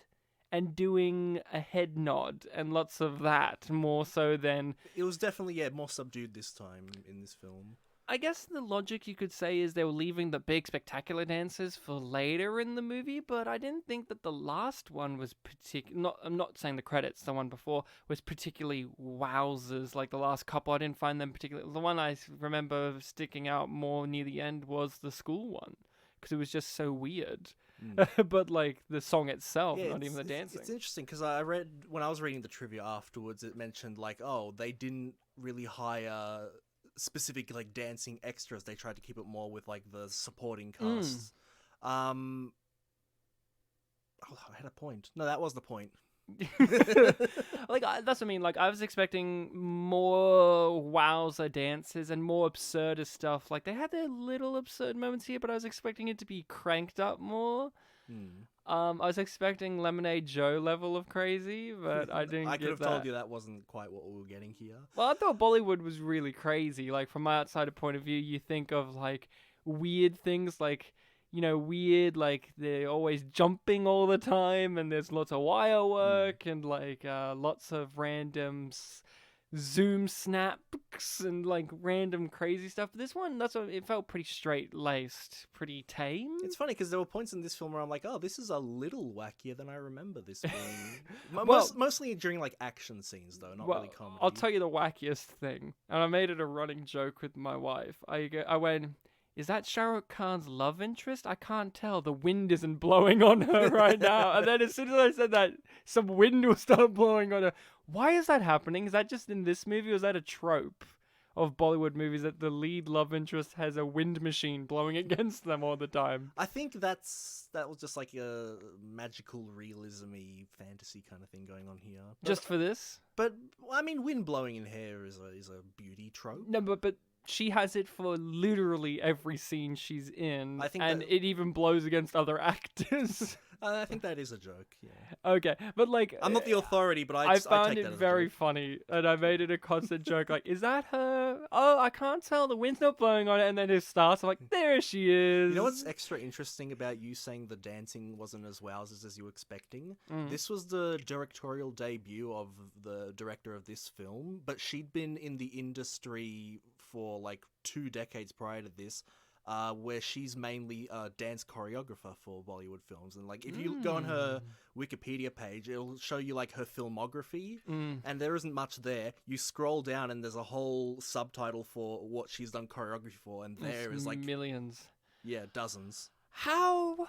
and doing a head nod, and lots of that, more so than... It was definitely, more subdued this time in this film. I guess the logic you could say is they were leaving the big spectacular dances for later in the movie, but I didn't think that the last one was I'm not saying the credits, the one before, was particularly wowzers. Like the last couple, I didn't find them particularly... The one I remember sticking out more near the end was the school one, because it was just so weird. But like the song itself, not even the dancing. It's interesting because I read, when I was reading the trivia afterwards, it mentioned like, they didn't really hire specific like dancing extras. They tried to keep it more with like the supporting casts. I had a point. No, that was the point. Like that's what I mean. Like I was expecting more wowzer dances and more absurdist stuff. Like they had their little absurd moments here, but I was expecting it to be cranked up more. I was expecting Lemonade Joe level of crazy, but I didn't. I could get have that. told you that wasn't quite what we were getting here. Well, I thought Bollywood was really crazy. Like from my outsider point of view, you think of like weird things, like weird, like they're always jumping all the time, and there's lots of wire work and like lots of random zoom snaps and like random crazy stuff. But this one, it felt pretty straight laced, pretty tame. It's funny because there were points in this film where I'm like, this is a little wackier than I remember this being. Mostly during like action scenes though, not really comedy. I'll tell you the wackiest thing, and I made it a running joke with my wife. I went, is that Shah Rukh Khan's love interest? I can't tell. The wind isn't blowing on her right now. And then as soon as I said that, some wind will start blowing on her. Why is that happening? Is that just in this movie, or is that a trope of Bollywood movies that the lead love interest has a wind machine blowing against them all the time? I think that was just like a magical realism-y fantasy kind of thing going on here. Just for this? But I mean, wind blowing in hair is a beauty trope. No, but she has it for literally every scene she's in, I think and that- it even blows against other actors. I think that is a joke. Yeah. Okay, but like, I'm not the authority, but I I found take it that as very a joke. funny, and I made it a constant joke. Like, is that her? Oh, I can't tell. The wind's not blowing on it, and then it starts. I'm like, there she is. You know what's extra interesting about you saying the dancing wasn't as wowzers as you were expecting? This was the directorial debut of the director of this film, but she'd been in the industry for like 2 decades prior to this, where she's mainly a dance choreographer for Bollywood films. And like, if you go on her Wikipedia page, it'll show you like her filmography, and there isn't much there. You scroll down, and there's a whole subtitle for what she's done choreography for, and there is like millions. yeah, dozens. How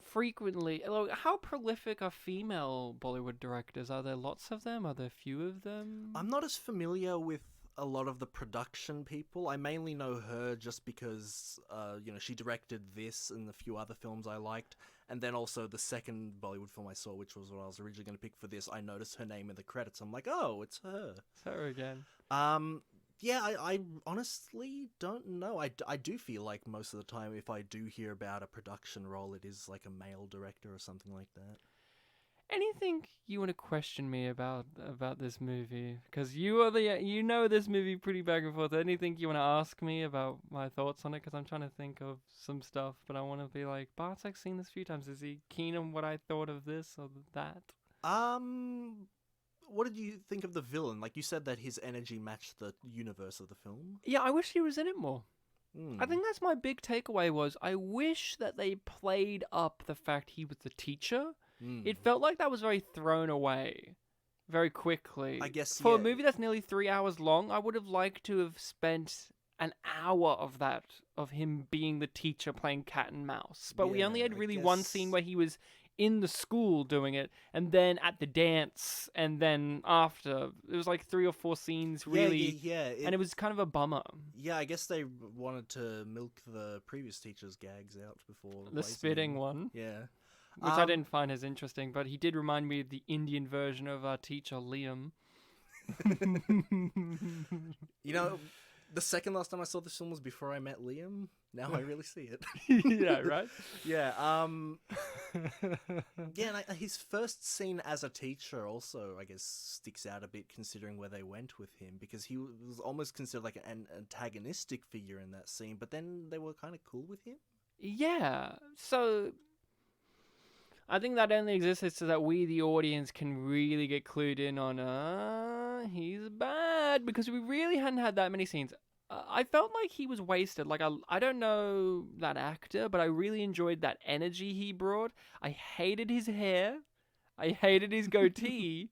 frequently, like, how prolific are female Bollywood directors? Are there lots of them? Are there few of them? I'm not as familiar with a lot of the production people. I mainly know her just because, she directed this and a few other films I liked. And then also the second Bollywood film I saw, which was what I was originally going to pick for this, I noticed her name in the credits. I'm like, oh, it's her. It's her again. Yeah, I honestly don't know. I do feel like most of the time if I do hear about a production role, it is like a male director or something like that. Anything you want to question me about this movie? Because you know this movie pretty back and forth. Anything you want to ask me about my thoughts on it? Because I'm trying to think of some stuff, but I want to be like, Bartek's seen this a few times. Is he keen on what I thought of this or that? What did you think of the villain? Like, you said that his energy matched the universe of the film. Yeah, I wish he was in it more. I think that's my big takeaway was I wish that they played up the fact he was the teacher. It felt like that was very thrown away very quickly. I guess, for a yeah. movie that's nearly 3 hours long, I would have liked to have spent an hour of that, of him being the teacher playing cat and mouse. But we only Yeah, had I really one guess- scene where he was in the school doing it, and then at the dance, and then after. It was like 3 or 4 scenes, really. Yeah. And it was kind of a bummer. Yeah, I guess they wanted to milk the previous teacher's gags out before The replacing spitting him. one. Yeah. Which I didn't find as interesting, but he did remind me of the Indian version of our teacher, Liam. You know, the second last time I saw this film was before I met Liam. Now I really see it. Yeah, right? Yeah, yeah, and his first scene as a teacher also, I guess, sticks out a bit considering where they went with him, because he was almost considered like an antagonistic figure in that scene, but then they were kind of cool with him. Yeah, so I think that only exists so that we, the audience, can really get clued in on, he's bad, because we really hadn't had that many scenes. I felt like he was wasted. Like, I don't know that actor, but I really enjoyed that energy he brought. I hated his hair. I hated his goatee.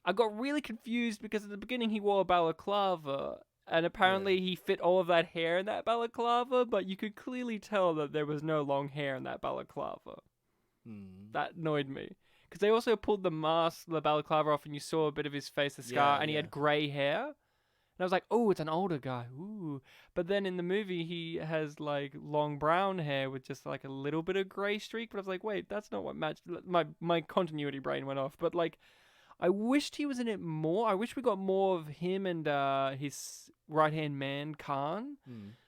I got really confused because at the beginning he wore a balaclava, and apparently he fit all of that hair in that balaclava, but you could clearly tell that there was no long hair in that balaclava. That annoyed me. Because they also pulled the mask, the balaclava off, and you saw a bit of his face, the scar, and he had grey hair. And I was like, oh, it's an older guy. Ooh. But then in the movie, he has, like, long brown hair with just, like, a little bit of grey streak. But I was like, wait, that's not what matched. My continuity brain went off. But, like, I wished he was in it more. I wish we got more of him and his right-hand man, Khan.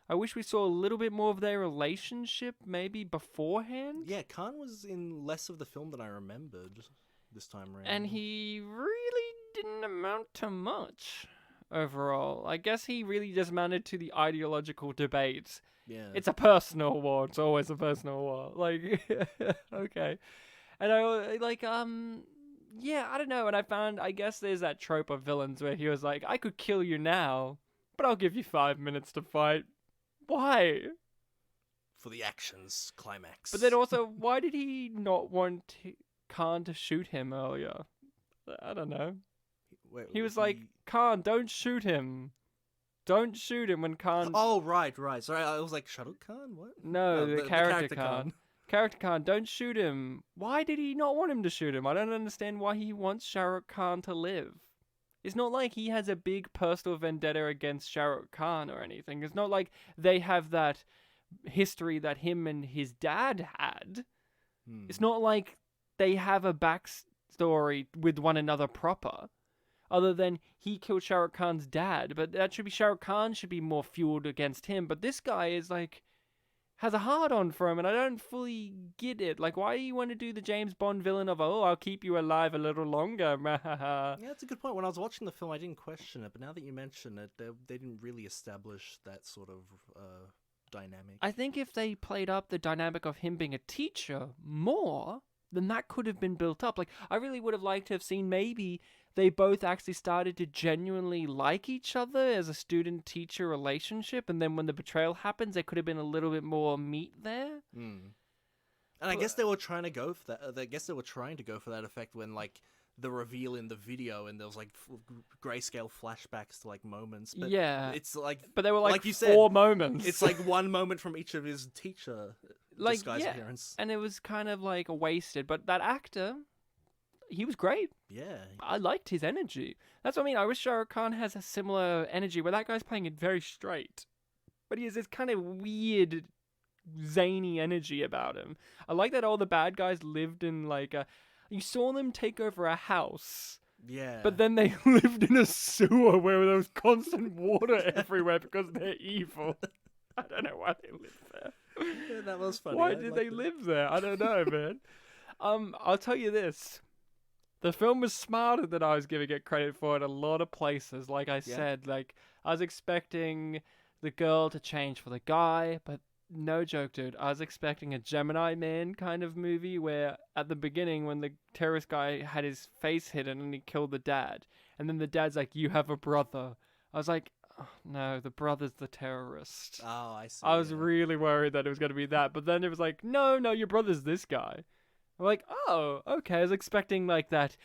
I wish we saw a little bit more of their relationship, maybe beforehand. Yeah, Khan was in less of the film than I remembered this time around. And he really didn't amount to much overall. I guess he really just amounted to the ideological debate. Yeah. It's a personal war. It's always a personal war. Like, okay. And I, like, yeah, I don't know. And I guess there's that trope of villains where he was like, I could kill you now, but I'll give you 5 minutes to fight. Why? For the action's climax. But then also, why did he not want Khan to shoot him earlier? I don't know. Wait, He was like, Khan, don't shoot him. Don't shoot him when Khan... Oh, right. Sorry, I was like, Shah Rukh Khan? What? No, No, the character Khan. Character Khan, don't shoot him. Why did he not want him to shoot him? I don't understand why he wants Shah Rukh Khan to live. It's not like he has a big personal vendetta against Shah Rukh Khan or anything. It's not like they have that history that him and his dad had. It's not like they have a backstory with one another proper. other than he killed Shah Rukh Khan's dad. But that should be Shah Rukh Khan should be more fueled against him. But this guy is like has a hard on for him, and I don't fully get it. Like, why do you want to do the James Bond villain of I'll keep you alive a little longer? Yeah, that's a good point. When I was watching the film, I didn't question it, but now that you mention it, they didn't really establish that sort of dynamic. I think if they played up the dynamic of him being a teacher more, then that could have been built up. Like, I really would have liked to have seen maybe they both actually started to genuinely like each other as a student-teacher relationship, and then when the betrayal happens, there could have been a little bit more meat there. And I guess they were trying to go for that. I guess they were trying to go for that effect when, like, the reveal in the video, and there was like grayscale flashbacks to like moments. But yeah, it's like, but they were like you 4 moments. It's like one moment from each of his teacher disguise appearance, and it was kind of like wasted. But that actor, he was great. Yeah, I liked his energy. That's what I mean. I wish Shah Rukh Khan has a similar energy where that guy's playing it very straight, but he has this kind of weird, zany energy about him. I like that all the bad guys lived in like a. You saw them take over a house. Yeah. But then they lived in a sewer where there was constant water everywhere because they're evil. I don't know why they lived there. Yeah, that was funny. Why did they live there? I don't know, man. I'll tell you this. The film was smarter than I was giving it credit for in a lot of places. Like I said, like I was expecting the girl to change for the guy, but no joke, dude. I was expecting a Gemini Man kind of movie where at the beginning when the terrorist guy had his face hidden and he killed the dad, and then the dad's like, "You have a brother." I was like, oh, no, the brother's the terrorist. Oh, I see. I was really worried that it was going to be that, but then it was like, no, your brother's this guy. I'm like, oh, okay. I was expecting like that.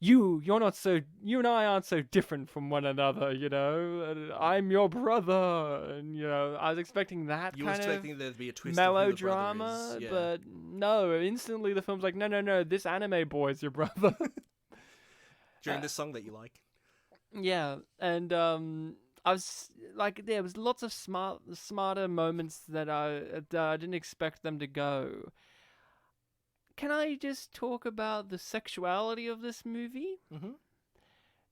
You and I aren't so different from one another, you know. I'm your brother, and you know, I was expecting that you kind were expecting of there to be a twist melodrama, of who the brother is. but no. Instantly, the film's like, no, this anime boy's your brother. During this song that you like. Yeah, and I was like, there was lots of smarter moments that I didn't expect them to go. Can I just talk about the sexuality of this movie? Mm-hmm.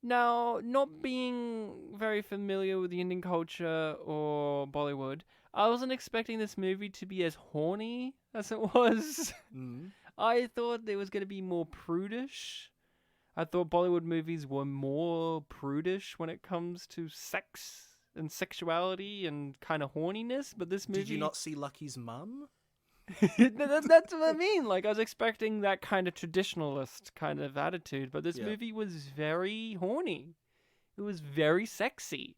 Now, not being very familiar with the Indian culture or Bollywood, I wasn't expecting this movie to be as horny as it was. Mm-hmm. I thought it was going to be more prudish. I thought Bollywood movies were more prudish when it comes to sex and sexuality and kind of horniness, but this movie... Did you not see Lucky's mum? That's what I mean. Like, I was expecting that kind of traditionalist kind of attitude, but this movie was very horny. It was very sexy.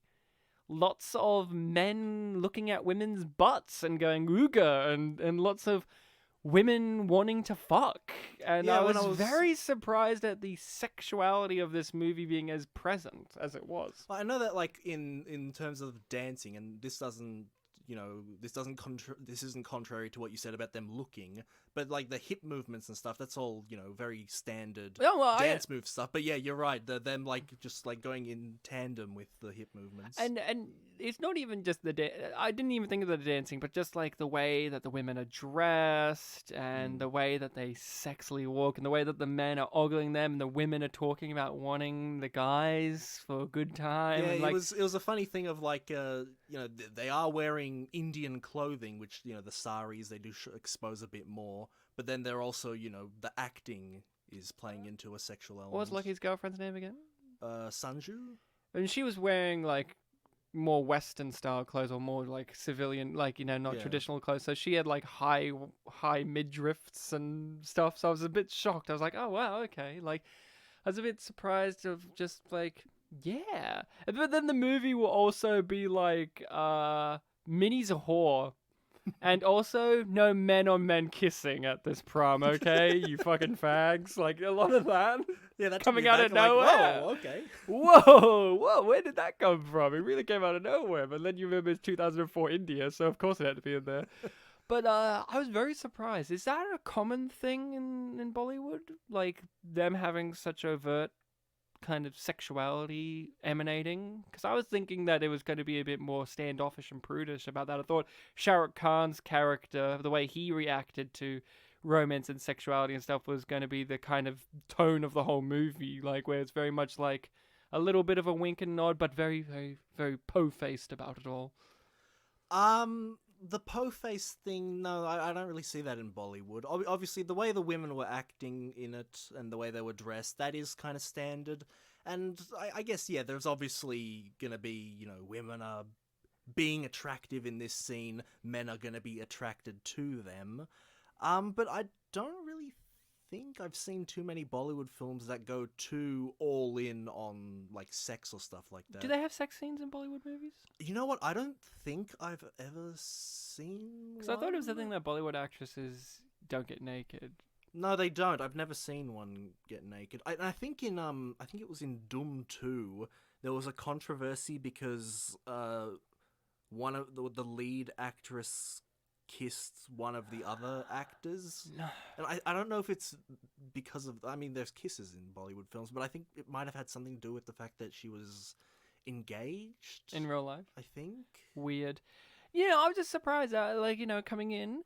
Lots of men looking at women's butts and going ooga, and lots of women wanting to fuck. And I was very surprised at the sexuality of this movie being as present as it was. I know that, like, in terms of dancing, and this doesn't, you know, this isn't contrary to what you said about them looking, but like the hip movements and stuff, that's all, you know, very standard dance move stuff. But yeah, you're right. Them like just like going in tandem with the hip movements. And it's not even just I didn't even think of the dancing, but just like the way that the women are dressed and the way that they sexily walk and the way that the men are ogling them and the women are talking about wanting the guys for a good time. Yeah, and like, it was a funny thing of like, you know, they are wearing Indian clothing, which, you know, the saris, they do expose a bit more. But then they're also, you know, the acting is playing into a sexual element. What was Lucky's girlfriend's name again? Sanju? And she was wearing like more Western style clothes or more like civilian, like, you know, not traditional clothes. So she had like high midriffs and stuff. So I was a bit shocked. I was like, oh wow, okay. Like, I was a bit surprised of just like, yeah. But then the movie will also be like, Minnie's a whore. And also, no men on men kissing at this prom, okay? You fucking fags. Like, a lot of that. Yeah, that's coming out of nowhere. Like, whoa, okay. Whoa, where did that come from? It really came out of nowhere. But then you remember it's 2004 India, so of course it had to be in there. But I was very surprised. Is that a common thing in Bollywood? Like, them having such overt kind of sexuality emanating? Because I was thinking that it was going to be a bit more standoffish and prudish about that. I thought Shah Rukh Khan's character, the way he reacted to romance and sexuality and stuff was going to be the kind of tone of the whole movie, like where it's very much like a little bit of a wink and nod, but very, very, very po-faced about it all. The po-face thing, no, I don't really see that in Bollywood. Obviously, the way the women were acting in it and the way they were dressed, that is kind of standard. And I guess, yeah, there's obviously going to be, women are being attractive in this scene, men are going to be attracted to them. But I don't really think I've seen too many Bollywood films that go too all in on like sex or stuff like that. Do they have sex scenes in Bollywood movies? You know what? I don't think I've ever seen. Because I thought it was the thing that Bollywood actresses don't get naked. No, they don't. I've never seen one get naked. I think in I think it was in Doom 2, there was a controversy because one of the lead actress kissed one of the other actors. No. And I don't know if it's because of... I mean, there's kisses in Bollywood films, but I think it might have had something to do with the fact that she was engaged. In real life? I think. Weird. I was just surprised, coming in.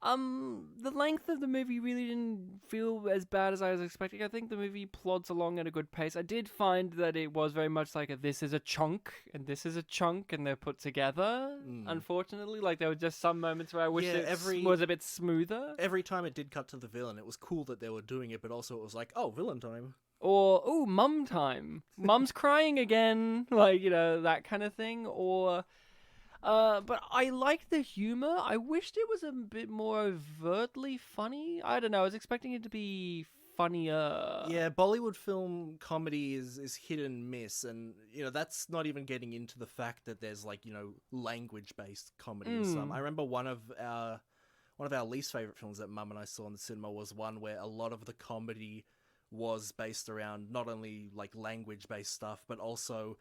The length of the movie really didn't feel as bad as I was expecting. I think the movie plods along at a good pace. I did find that it was very much like this is a chunk, and this is a chunk, and they're put together, unfortunately. Like, there were just some moments where I wish it was a bit smoother. Every time it did cut to the villain, it was cool that they were doing it, but also it was like, oh, villain time. Or, oh, mum time. Mum's crying again. Like, that kind of thing. Or... but I liked the humor. I wished it was a bit more overtly funny. I don't know. I was expecting it to be funnier. Yeah, Bollywood film comedy is hit and miss, and that's not even getting into the fact that there's language-based comedy in some. I remember one of our least favorite films that Mum and I saw in the cinema was one where a lot of the comedy was based around not only language-based stuff, but also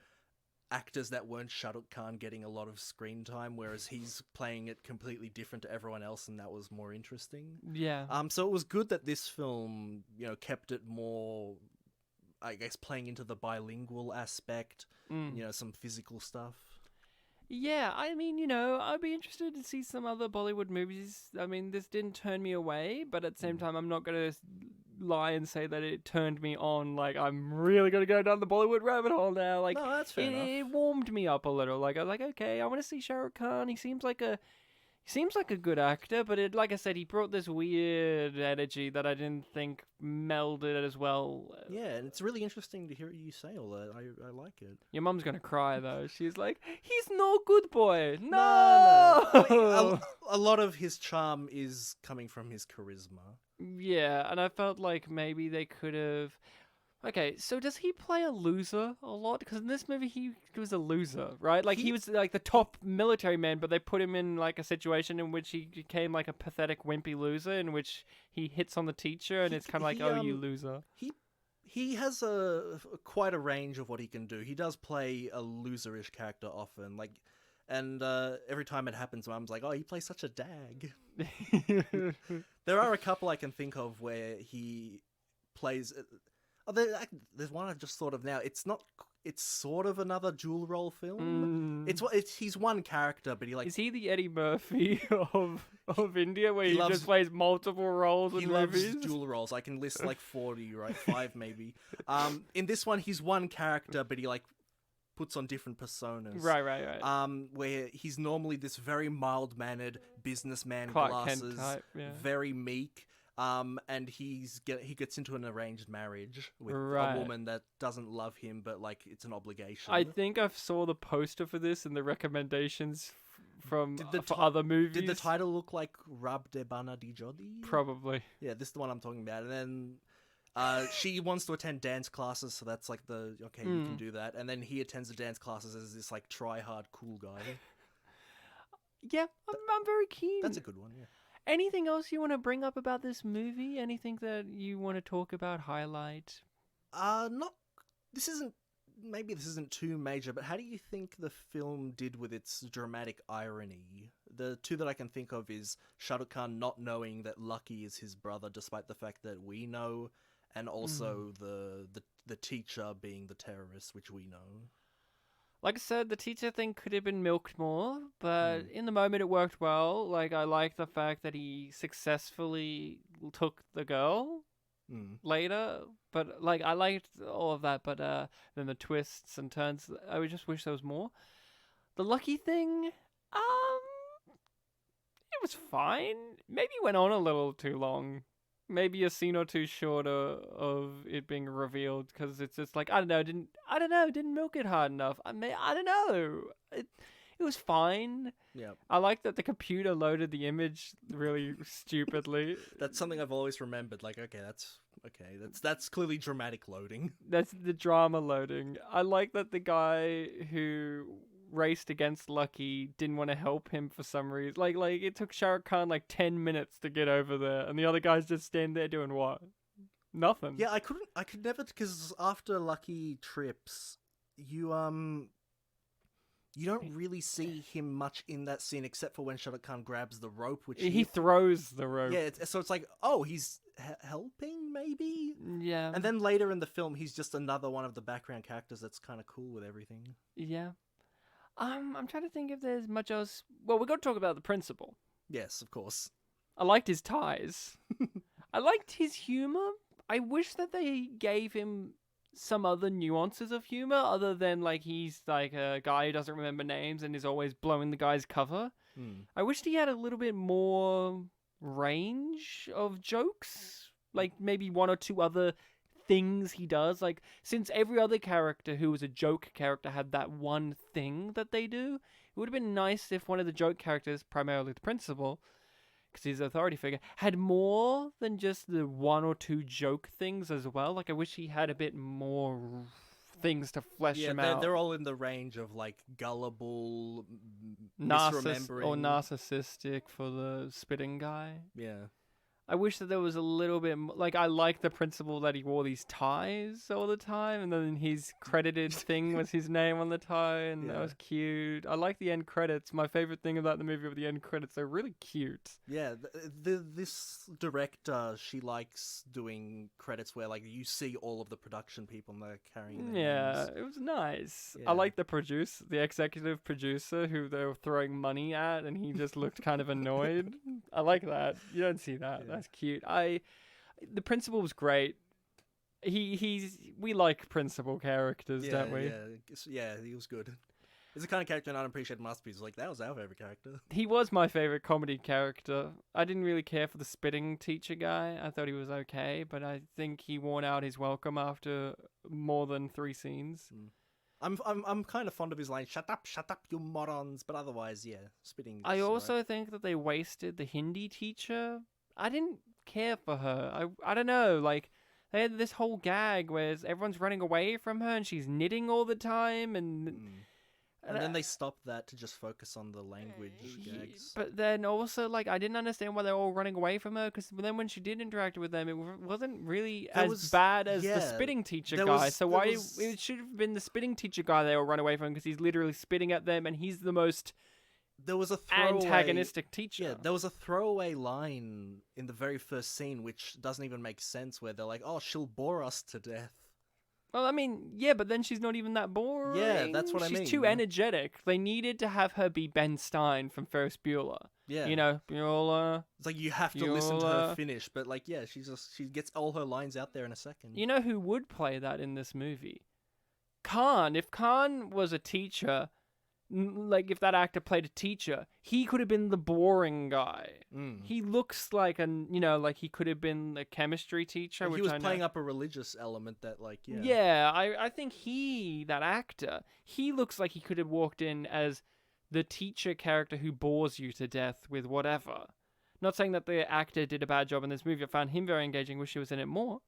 actors that weren't Shah Rukh Khan getting a lot of screen time, whereas he's playing it completely different to everyone else, and that was more interesting. Yeah. So it was good that this film, kept it more, I guess, playing into the bilingual aspect, some physical stuff. Yeah, I mean, I'd be interested to see some other Bollywood movies. I mean, this didn't turn me away, but at the same time, I'm not going to lie and say that it turned me on. Like, I'm really going to go down the Bollywood rabbit hole now. Like, no, that's fair enough. It warmed me up a little. Like, I was like, okay, I want to see Shah Rukh Khan. He seems like a good actor, but like I said, he brought this weird energy that I didn't think melded as well. Yeah, and it's really interesting to hear you say all that. I like it. Your mum's gonna cry though. She's like, he's no good boy. No. I mean, a lot of his charm is coming from his charisma. Yeah, and I felt like maybe they could have... Okay, so does he play a loser a lot? Because in this movie, he was a loser, right? Like, he was, like, the top military man, but they put him in, like, a situation in which he became, like, a pathetic, wimpy loser, in which he hits on the teacher, and it's kind of like, oh, you loser. He has quite a range of what he can do. He does play a loserish character often, like... And every time it happens, Mum's like, oh, he plays such a dag. There are a couple I can think of where he plays... there's one I've just thought of now. It's sort of another dual role film. He's one character, but he Is he the Eddie Murphy of India, where he just plays multiple roles in movies? He loves dual roles. I can list 40, right? 5 maybe. In this one, he's one character, but he puts on different personas. Right. Where he's normally this very mild-mannered businessman, Clark Kent glasses, type, yeah. very meek. And he gets into an arranged marriage with a woman that doesn't love him, but it's an obligation. I think I saw the poster for this in the recommendations for other movies. Did the title look like Rab de Bana Di Jodi? Probably. Yeah, this is the one I'm talking about. And then she wants to attend dance classes, so that's you can do that. And then he attends the dance classes as this try-hard cool guy. Yeah, I'm very keen. That's a good one, yeah. Anything else you want to bring up about this movie? Anything that you want to talk about, highlight? Maybe this isn't too major, but how do you think the film did with its dramatic irony? The two that I can think of is Shah Rukh Khan not knowing that Lucky is his brother, despite the fact that we know, and also the teacher being the terrorist, which we know. Like I said, the teacher thing could have been milked more, but in the moment it worked well. Like, I like the fact that he successfully took the girl later, but like I liked all of that, but then the twists and turns, I would just wish there was more. The lucky thing, it was fine. Maybe went on a little too long. Maybe a scene or two shorter of it being revealed, because it's just like, I don't know, didn't milk it hard enough. I don't know. It was fine. Yeah. I like that the computer loaded the image really stupidly. That's something I've always remembered. Like, that's clearly dramatic loading. That's the drama loading. I like that the guy who raced against Lucky didn't want to help him for some reason. Like it took Shah Rukh Khan like 10 minutes to get over there, and the other guys just stand there doing what? Nothing. Yeah, I could never, because after Lucky trips, you don't really see him much in that scene except for when Shah Rukh Khan grabs the rope, which he throws the rope. Yeah, so it's like, oh, he's helping maybe. Yeah. And then later in the film, he's just another one of the background characters that's kind of cool with everything. Yeah. I'm trying to think if there's much else. Well, we got to talk about the principal. Yes, of course. I liked his ties. I liked his humor. I wish that they gave him some other nuances of humor other than like he's like a guy who doesn't remember names and is always blowing the guy's cover. I wished he had a little bit more range of jokes, like maybe one or two other things he does. Like, since every other character who was a joke character had that one thing that they do, it would have been nice if one of the joke characters, primarily the principal, because he's the authority figure, had more than just the one or two joke things as well. Like, I wish he had a bit more things to flesh him out. They're all in the range of like gullible, misremembering, or narcissistic for the spitting guy. Yeah. I wish that there was a little bit like, I like the principle that he wore these ties all the time, and then his credited thing was his name on the tie, and that was cute. I like the end credits. My favorite thing about the movie were the end credits. They're really cute. Yeah, this director, she likes doing credits where like you see all of the production people and they're carrying their names. It was nice. Yeah. I like the executive producer who they were throwing money at, and he just looked kind of annoyed. I like that. You don't see that. That's cute. The principal was great. We like principal characters, don't we? Yeah, he was good. He's the kind of character in Unappreciated Masterpieces. Like, that was our favorite character. He was my favorite comedy character. I didn't really care for the spitting teacher guy. I thought he was okay, but I think he worn out his welcome after more than 3 scenes. I'm kind of fond of his line, shut up, you morons. But otherwise, spitting. I also think that they wasted the Hindi teacher. I didn't care for her. I don't know, like, they had this whole gag where everyone's running away from her and she's knitting all the time, and then they stopped that to just focus on the language gags. But then also, like, I didn't understand why they were all running away from her, because then when she did interact with them, it wasn't really bad as the spitting teacher guy. It should have been the spitting teacher guy they all run away from, because he's literally spitting at them, and he's the most antagonistic teacher. Yeah, there was a throwaway line in the very first scene which doesn't even make sense, where they're like, oh, she'll bore us to death. Well, I mean, yeah, but then she's not even that boring. Yeah, that's what I mean. She's too energetic. They needed to have her be Ben Stein from Ferris Bueller. Yeah. You know, Bueller. It's like you have to listen to her finish, but like, yeah, she gets all her lines out there in a second. You know who would play that in this movie? Khan. If Khan was a teacher, like if that actor played a teacher, he could have been the boring guy. He looks like like he could have been a chemistry teacher. He was playing up a religious element that, like, I think that actor, he looks like he could have walked in as the teacher character who bores you to death with whatever. Not saying that the actor did a bad job in this movie. I found him very engaging. Wish he was in it more.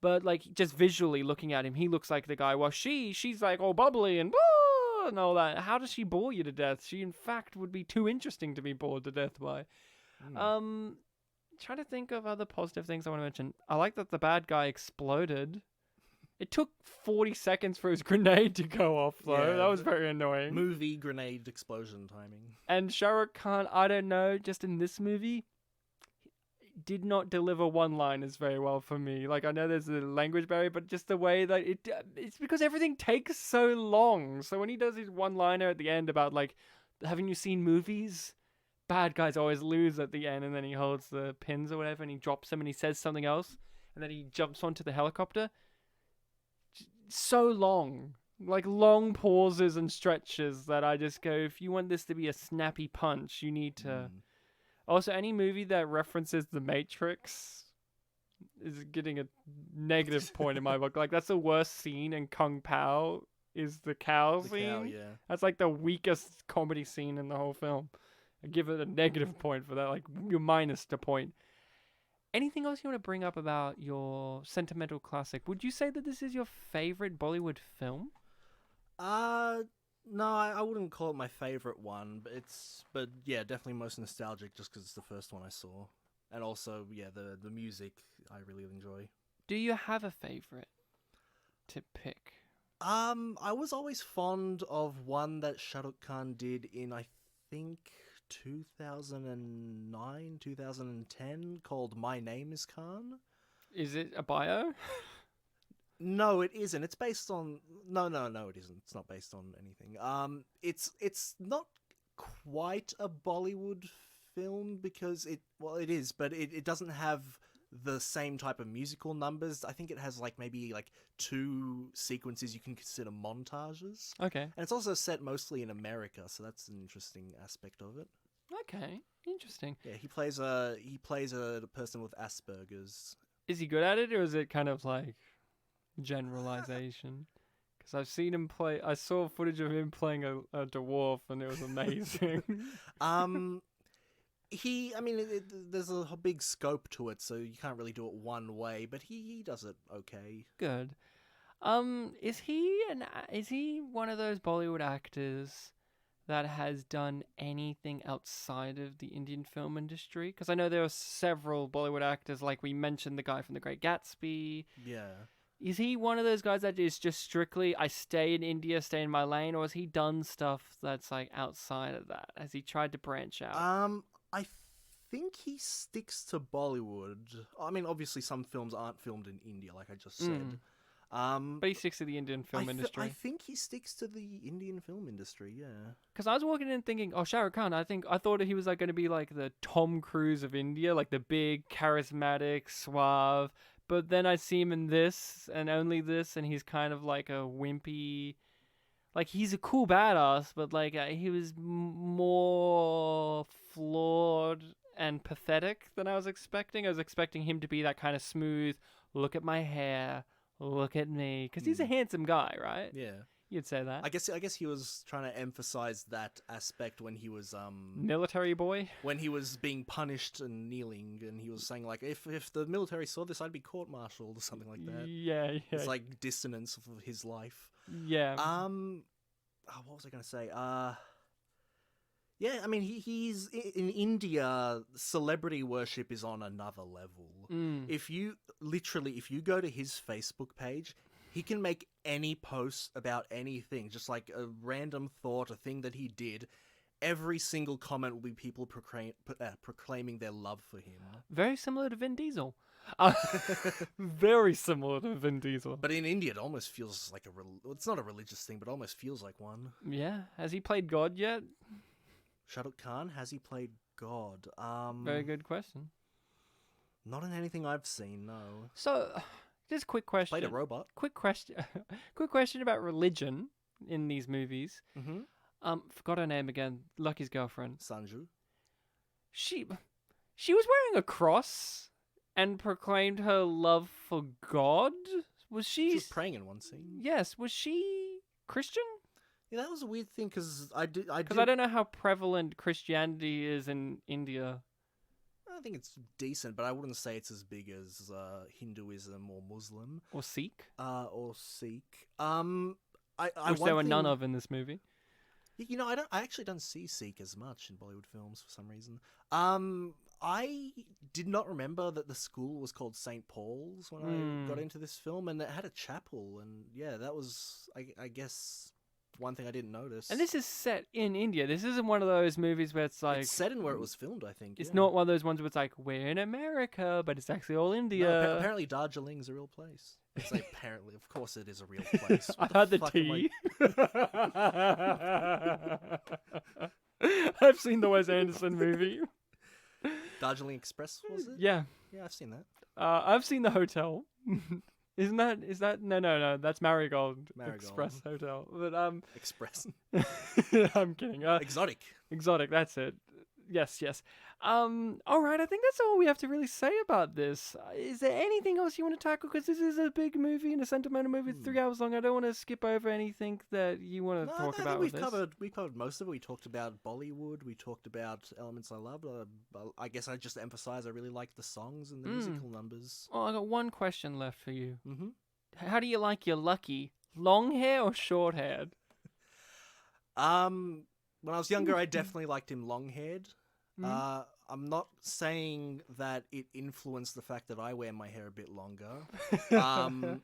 But like, just visually looking at him, he looks like the guy. Well, she's like all bubbly and and all that. How does she bore you to death? She, in fact, would be too interesting to be bored to death by. Trying to think of other positive things I want to mention. I like that the bad guy exploded. It took 40 seconds for his grenade to go off, though. Yeah, that was very annoying. Movie grenade explosion timing. And Shah Rukh Khan, I don't know, just in this movie, did not deliver one-liners very well for me. Like, I know there's a language barrier, but just the way that it's because everything takes so long. So when he does his one-liner at the end about, like, haven't you seen movies? Bad guys always lose at the end, and then he holds the pins or whatever, and he drops them, and he says something else, and then he jumps onto the helicopter. So long. Like, long pauses and stretches that I just go, if you want this to be a snappy punch, you need to... Also, any movie that references The Matrix is getting a negative point in my book. Like, that's the worst scene in Kung Pao, is the cow scene. Cow, yeah. That's like the weakest comedy scene in the whole film. I give it a negative point for that. Like, you're minus the point. Anything else you want to bring up about your sentimental classic? Would you say that this is your favorite Bollywood film? No, I wouldn't call it my favorite one, but yeah, definitely most nostalgic just because it's the first one I saw. And also, yeah, the music I really enjoy. Do you have a favorite to pick? I was always fond of one that Shah Rukh Khan did in, I think, 2009, 2010, called My Name is Khan. Is it a bio? No, it isn't. It's based on... No, it isn't. It's not based on anything. It's not quite a Bollywood film because it... Well, it is, but it doesn't have the same type of musical numbers. I think it has, like, maybe, like, 2 sequences you can consider montages. Okay. And it's also set mostly in America, so that's an interesting aspect of it. Okay, interesting. Yeah, he plays a person with Asperger's. Is he good at it, or is it kind of like... generalization? Because I've seen him play... I saw footage of him playing a dwarf, and it was amazing. There's a big scope to it, so you can't really do it one way, but he does it okay. Good. Is he one of those Bollywood actors that has done anything outside of the Indian film industry? Because I know there are several Bollywood actors, like we mentioned the guy from The Great Gatsby. Yeah. Is he one of those guys that is just strictly, I stay in India, stay in my lane, or has he done stuff that's like outside of that? Has he tried to branch out? I think he sticks to Bollywood. I mean, obviously some films aren't filmed in India, like I just said. But he sticks to the Indian film industry. I think he sticks to the Indian film industry, yeah. Because I was walking in thinking, oh, Shah Rukh Khan, I thought he was like going to be like the Tom Cruise of India, like the big, charismatic, suave. But then I see him in this and only this, and he's kind of like a wimpy... Like, he's a cool badass, but like he was more flawed and pathetic than I was expecting. I was expecting him to be that kind of smooth, look at my hair, look at me. Because he's a handsome guy, right? Yeah. You'd say that. I guess he was trying to emphasize that aspect when he was military boy. When he was being punished and kneeling, and he was saying like, if the military saw this, I'd be court-martialed or something like that. Yeah. It's like dissonance of his life. Yeah. What was I gonna say? Yeah, I mean, he's in India. Celebrity worship is on another level. If you go to his Facebook page, he can make any post about anything, just like a random thought, a thing that he did. Every single comment will be people proclaiming their love for him. Very similar to Vin Diesel. Very similar to Vin Diesel. But in India, it almost feels like it's not a religious thing, but it almost feels like one. Yeah. Has he played God yet? Shah Rukh Khan, has he played God? Very good question. Not in anything I've seen, no. So... Just a quick question. Played a robot. Quick question about religion in these movies. Mm-hmm. Forgot her name again. Lucky's girlfriend. Sanju. She was wearing a cross and proclaimed her love for God. Was she? She was praying in one scene. Yes. Was she Christian? Yeah, that was a weird thing because I don't know how prevalent Christianity is in India. I think it's decent, but I wouldn't say it's as big as Hinduism or Muslim. Or Sikh. Which there were none of in this movie. You know, I actually don't see Sikh as much in Bollywood films for some reason. I did not remember that the school was called St. Paul's when I got into this film, and it had a chapel, and yeah, that was, I guess, one thing I didn't notice. And this is set in India. This isn't one of those movies where it's like... It's set in where it was filmed, I think. It's yeah. not one of those ones where it's like, we're in America, but it's actually all India. No, apparently Darjeeling's a real place. It's like, apparently, of course it is a real place. I heard the fuck am tea. I've seen the Wes Anderson movie. Darjeeling Express, was it? Yeah. Yeah, I've seen that. I've seen the hotel. Is that no, that's Marigold Marigold. Express Hotel. But Express. I'm kidding. Exotic. Exotic, that's it. Yes. All right, I think that's all we have to really say about this. Is there anything else you want to tackle? Because this is a big movie and a sentimental movie. It's 3 hours long. I don't want to skip over anything that you want to talk about with this. We covered most of it. We talked about Bollywood. We talked about elements I loved. I guess I just emphasize I really like the songs and the musical numbers. Oh, I got one question left for you. Mm-hmm. How do you like your Lucky? Long hair or short haired? When I was younger, I definitely liked him long-haired. I'm not saying that it influenced the fact that I wear my hair a bit longer. And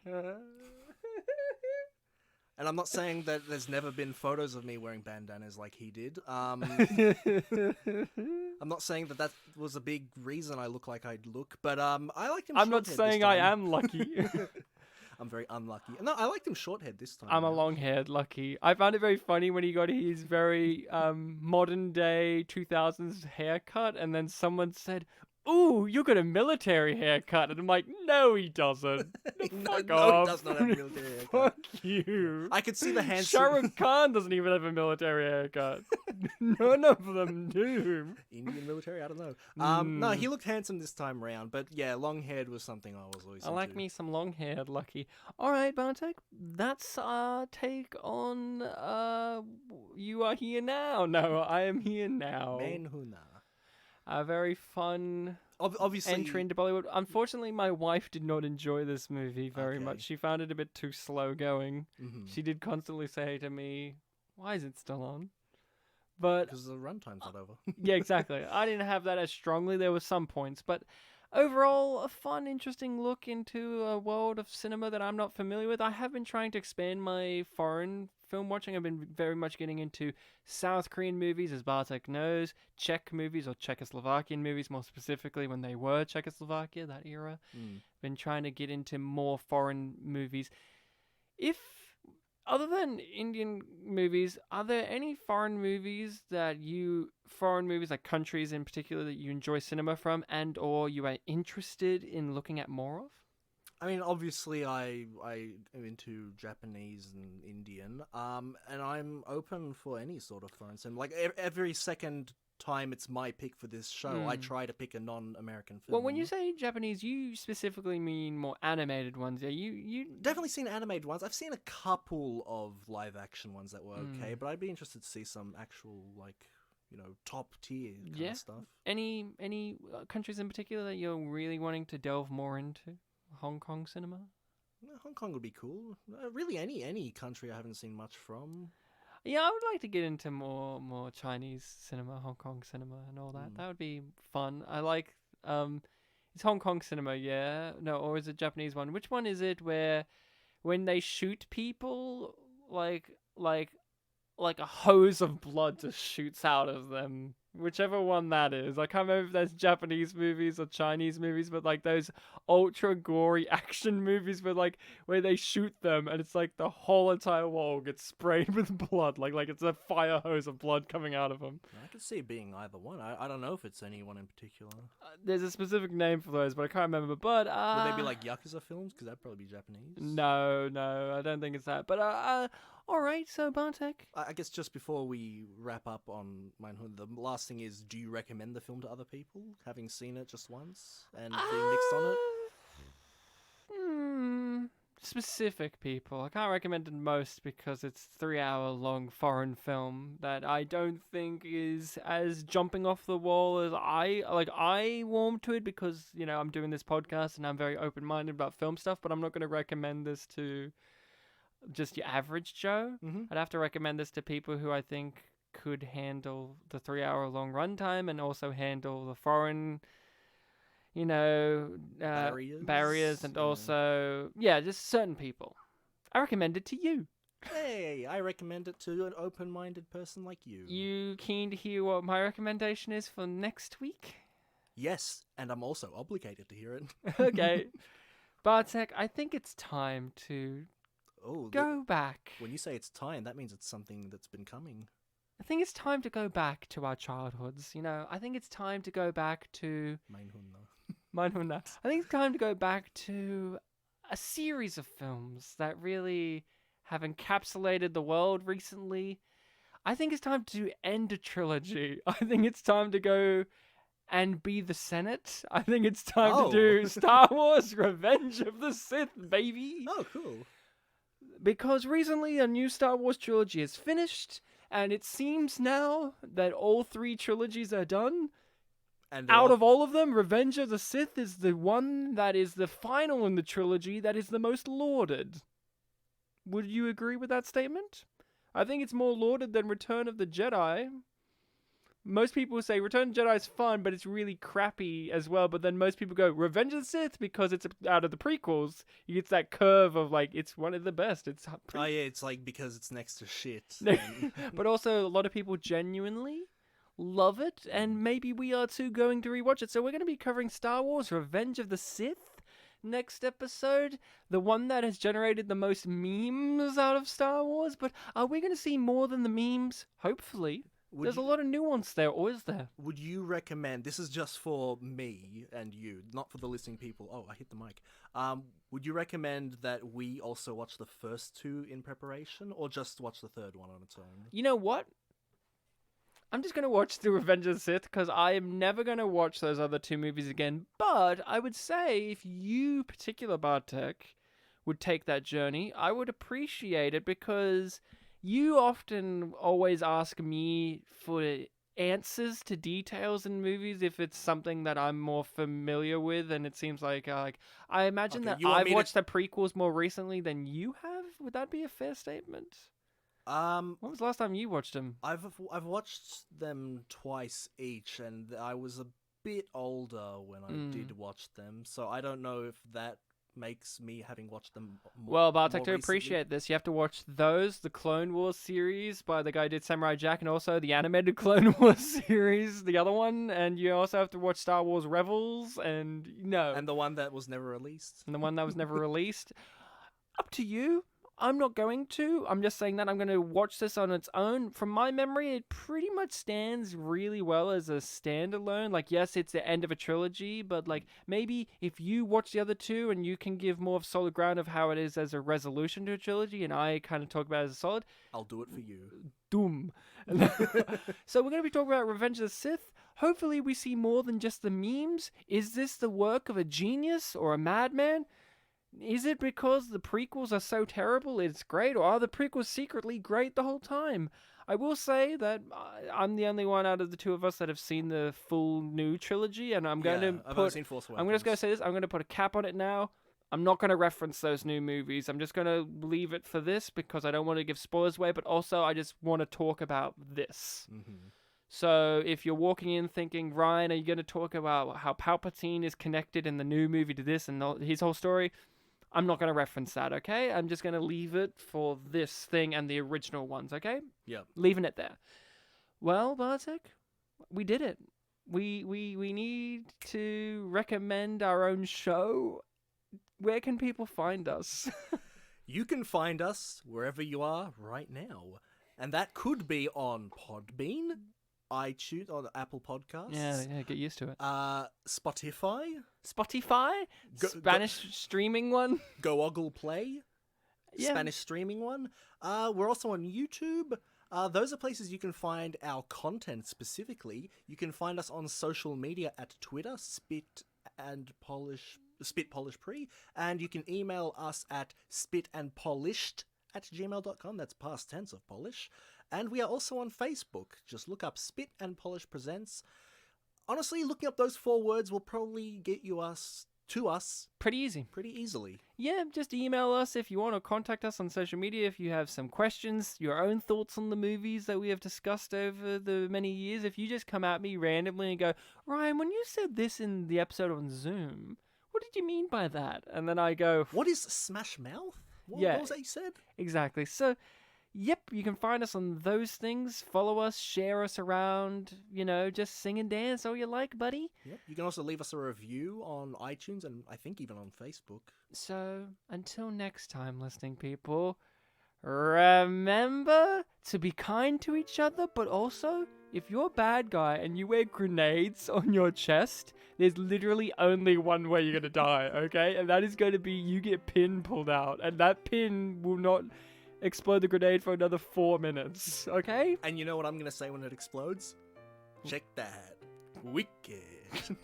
I'm not saying that there's never been photos of me wearing bandanas like he did. I'm not saying that was a big reason I look like I look, but I liked him. I'm not saying I am lucky. I'm very unlucky. No, I liked him short-haired this time. I'm a long-haired lucky. I found it very funny when he got his very modern-day 2000s haircut, and then someone said, "Ooh, you got a military haircut," and I'm like, "No, he doesn't. Fuck off. No, he does not have a military haircut. Fuck you. I could see the hands. Shah Rukh Khan doesn't even have a military haircut. None of them do. Indian military? I don't know. No, he looked handsome this time round, but yeah, long-haired was something I was always I like into. me some long-haired lucky. All right, Bartek, that's our take on You Are Here Now. No, I Am Here Now. Man Hoon Na. A very fun Obviously, entry into Bollywood. Unfortunately, my wife did not enjoy this movie very much. She found it a bit too slow going. Mm-hmm. She did constantly say to me, "Why is it still on?" But because the runtime's not over. yeah, exactly. I didn't have that as strongly. There were some points, but overall, a fun, interesting look into a world of cinema that I'm not familiar with. I have been trying to expand my foreign film watching. I've been very much getting into South Korean movies, as Bartek knows, Czech movies, or Czechoslovakian movies, more specifically when they were Czechoslovakia, that era. Been trying to get into more foreign movies. Other than Indian movies, are there any foreign movies like countries in particular, that you enjoy cinema from and or you are interested in looking at more of? I mean, obviously, I am into Japanese and Indian, and I'm open for any sort of foreign cinema. Like, every second time it's my pick for this show, I try to pick a non-American film. Well, when you say Japanese, you specifically mean more animated ones. Yeah, you definitely seen animated ones. I've seen a couple of live-action ones that were okay, but I'd be interested to see some actual, like, top-tier kind of stuff. Any countries in particular that you're really wanting to delve more into? Hong Kong cinema? Hong Kong would be cool. Really, any country I haven't seen much from. Yeah, I would like to get into more Chinese cinema, Hong Kong cinema, and all that. That would be fun. I like it's Hong Kong cinema, yeah? No, or is it Japanese one? Which one is it where when they shoot people, like a hose of blood just shoots out of them? Whichever one that is. I can't remember if that's Japanese movies or Chinese movies, but like those ultra gory action movies where they shoot them and it's like the whole entire wall gets sprayed with blood. Like it's a fire hose of blood coming out of them. I could see it being either one. I don't know if it's any one in particular. There's a specific name for those, but I can't remember. But would they be like Yakuza films? Because that'd probably be Japanese. No, I don't think it's that. But all right, so Bartek. I guess just before we wrap up on Mindhood, the last thing is, do you recommend the film to other people, having seen it just once and being mixed on it? Specific people. I can't recommend it most because it's 3-hour-long foreign film that I don't think is as jumping off the wall as I warm to it because, I'm doing this podcast and I'm very open-minded about film stuff, but I'm not going to recommend this to just your average Joe. I'd have to recommend this to people who I think could handle the 3-hour-long runtime and also handle the foreign, barriers and also, just certain people. I recommend it to you. Hey, I recommend it to an open-minded person like you. You keen to hear what my recommendation is for next week? Yes, and I'm also obligated to hear it. Okay. Bartek, I think it's time to Oh, go back. when you say it's time, that means it's something that's been coming. I think it's time to go back to our childhoods. I think it's time to go back to Mein Hoon Na. Mein Hoon Na. I think it's time to go back to a series of films that really have encapsulated the world recently. I think it's time to end a trilogy. I think it's time to go and be the Senate. I think it's time to do Star Wars Revenge of the Sith, baby. Oh, cool. Because recently a new Star Wars trilogy is finished, and it seems now that all 3 trilogies are done. And Out of all of them, Revenge of the Sith is the one that is the final in the trilogy that is the most lauded. Would you agree with that statement? I think it's more lauded than Return of the Jedi. Most people say Return of the Jedi is fun, but it's really crappy as well. But then most people go Revenge of the Sith because it's out of the prequels. You get that curve of like it's one of the best. It's Oh yeah, it's like because it's next to shit. But also a lot of people genuinely love it, and maybe we are too going to rewatch it. So we're going to be covering Star Wars Revenge of the Sith next episode, the one that has generated the most memes out of Star Wars. But are we going to see more than the memes? Hopefully. There's a lot of nuance there, or is there? Would you recommend, this is just for me and you, not for the listening people. Oh, I hit the mic. Would you recommend that we also watch the first 2 in preparation, or just watch the third one on its own? You know what? I'm just going to watch The Revenge of the Sith because I am never going to watch those other 2 movies again. But I would say if you, particular Bartek, would take that journey, I would appreciate it because you often always ask me for answers to details in movies if it's something that I'm more familiar with, and it seems like I imagine that I've watched the prequels more recently than you have. Would that be a fair statement? When was the last time you watched them? I've watched them twice each, and I was a bit older when I did watch them, so I don't know if that makes me having watched them more. Well, Bartek, to appreciate this, you have to watch the Clone Wars series by the guy who did Samurai Jack, and also the animated Clone Wars series, the other one, and you also have to watch Star Wars Rebels, and the one that was never released. And the one that was never released. Up to you. I'm not going to. I'm just saying that I'm going to watch this on its own. From my memory, it pretty much stands really well as a standalone. Like, yes, it's the end of a trilogy, but like maybe if you watch the other 2 and you can give more of solid ground of how it is as a resolution to a trilogy, and I kind of talk about it as a solid, I'll do it for you. Doom. So we're going to be talking about Revenge of the Sith. Hopefully we see more than just the memes. Is this the work of a genius or a madman? Is it because the prequels are so terrible it's great, or are the prequels secretly great the whole time? I will say that I'm the only one out of the 2 of us that have seen the full new trilogy, and I'm going to put... I'm just going to say this, I'm going to put a cap on it now. I'm not going to reference those new movies. I'm just going to leave it for this because I don't want to give spoilers away, but also I just want to talk about this. Mm-hmm. So if you're walking in thinking, Ryan, are you going to talk about how Palpatine is connected in the new movie to this and his whole story? I'm not going to reference that, okay? I'm just going to leave it for this thing and the original ones, okay? Yeah. Leaving it there. Well, Bartek, we did it. We need to recommend our own show. Where can people find us? You can find us wherever you are right now. And that could be on Podbean, iTunes, on Apple Podcasts. Yeah, get used to it. Spotify. Spanish streaming one. Google Play. Yeah. Spanish streaming one. We're also on YouTube. Those are places you can find our content specifically. You can find us on social media at Twitter, Spit Polish Pre, and you can email us at spitandpolished@gmail.com. That's past tense of polish. And we are also on Facebook. Just look up Spit and Polish Presents. Honestly, looking up those 4 words will probably get you to us pretty easily. Yeah, just email us if you want to contact us on social media if you have some questions, your own thoughts on the movies that we have discussed over the many years. If you just come at me randomly and go, Ryan, when you said this in the episode on Zoom, what did you mean by that? And then I go, what is Smash Mouth? What was that you said? Exactly. So, yep, you can find us on those things. Follow us, share us around, just sing and dance all you like, buddy. Yep. You can also leave us a review on iTunes and I think even on Facebook. So, until next time, listening people, remember to be kind to each other, but also, if you're a bad guy and you wear grenades on your chest, there's literally only one way you're going to die, okay? And that is going to be you get pin pulled out, and that pin will not explode the grenade for another 4 minutes, okay? And you know what I'm going to say when it explodes? Check that. Wicked.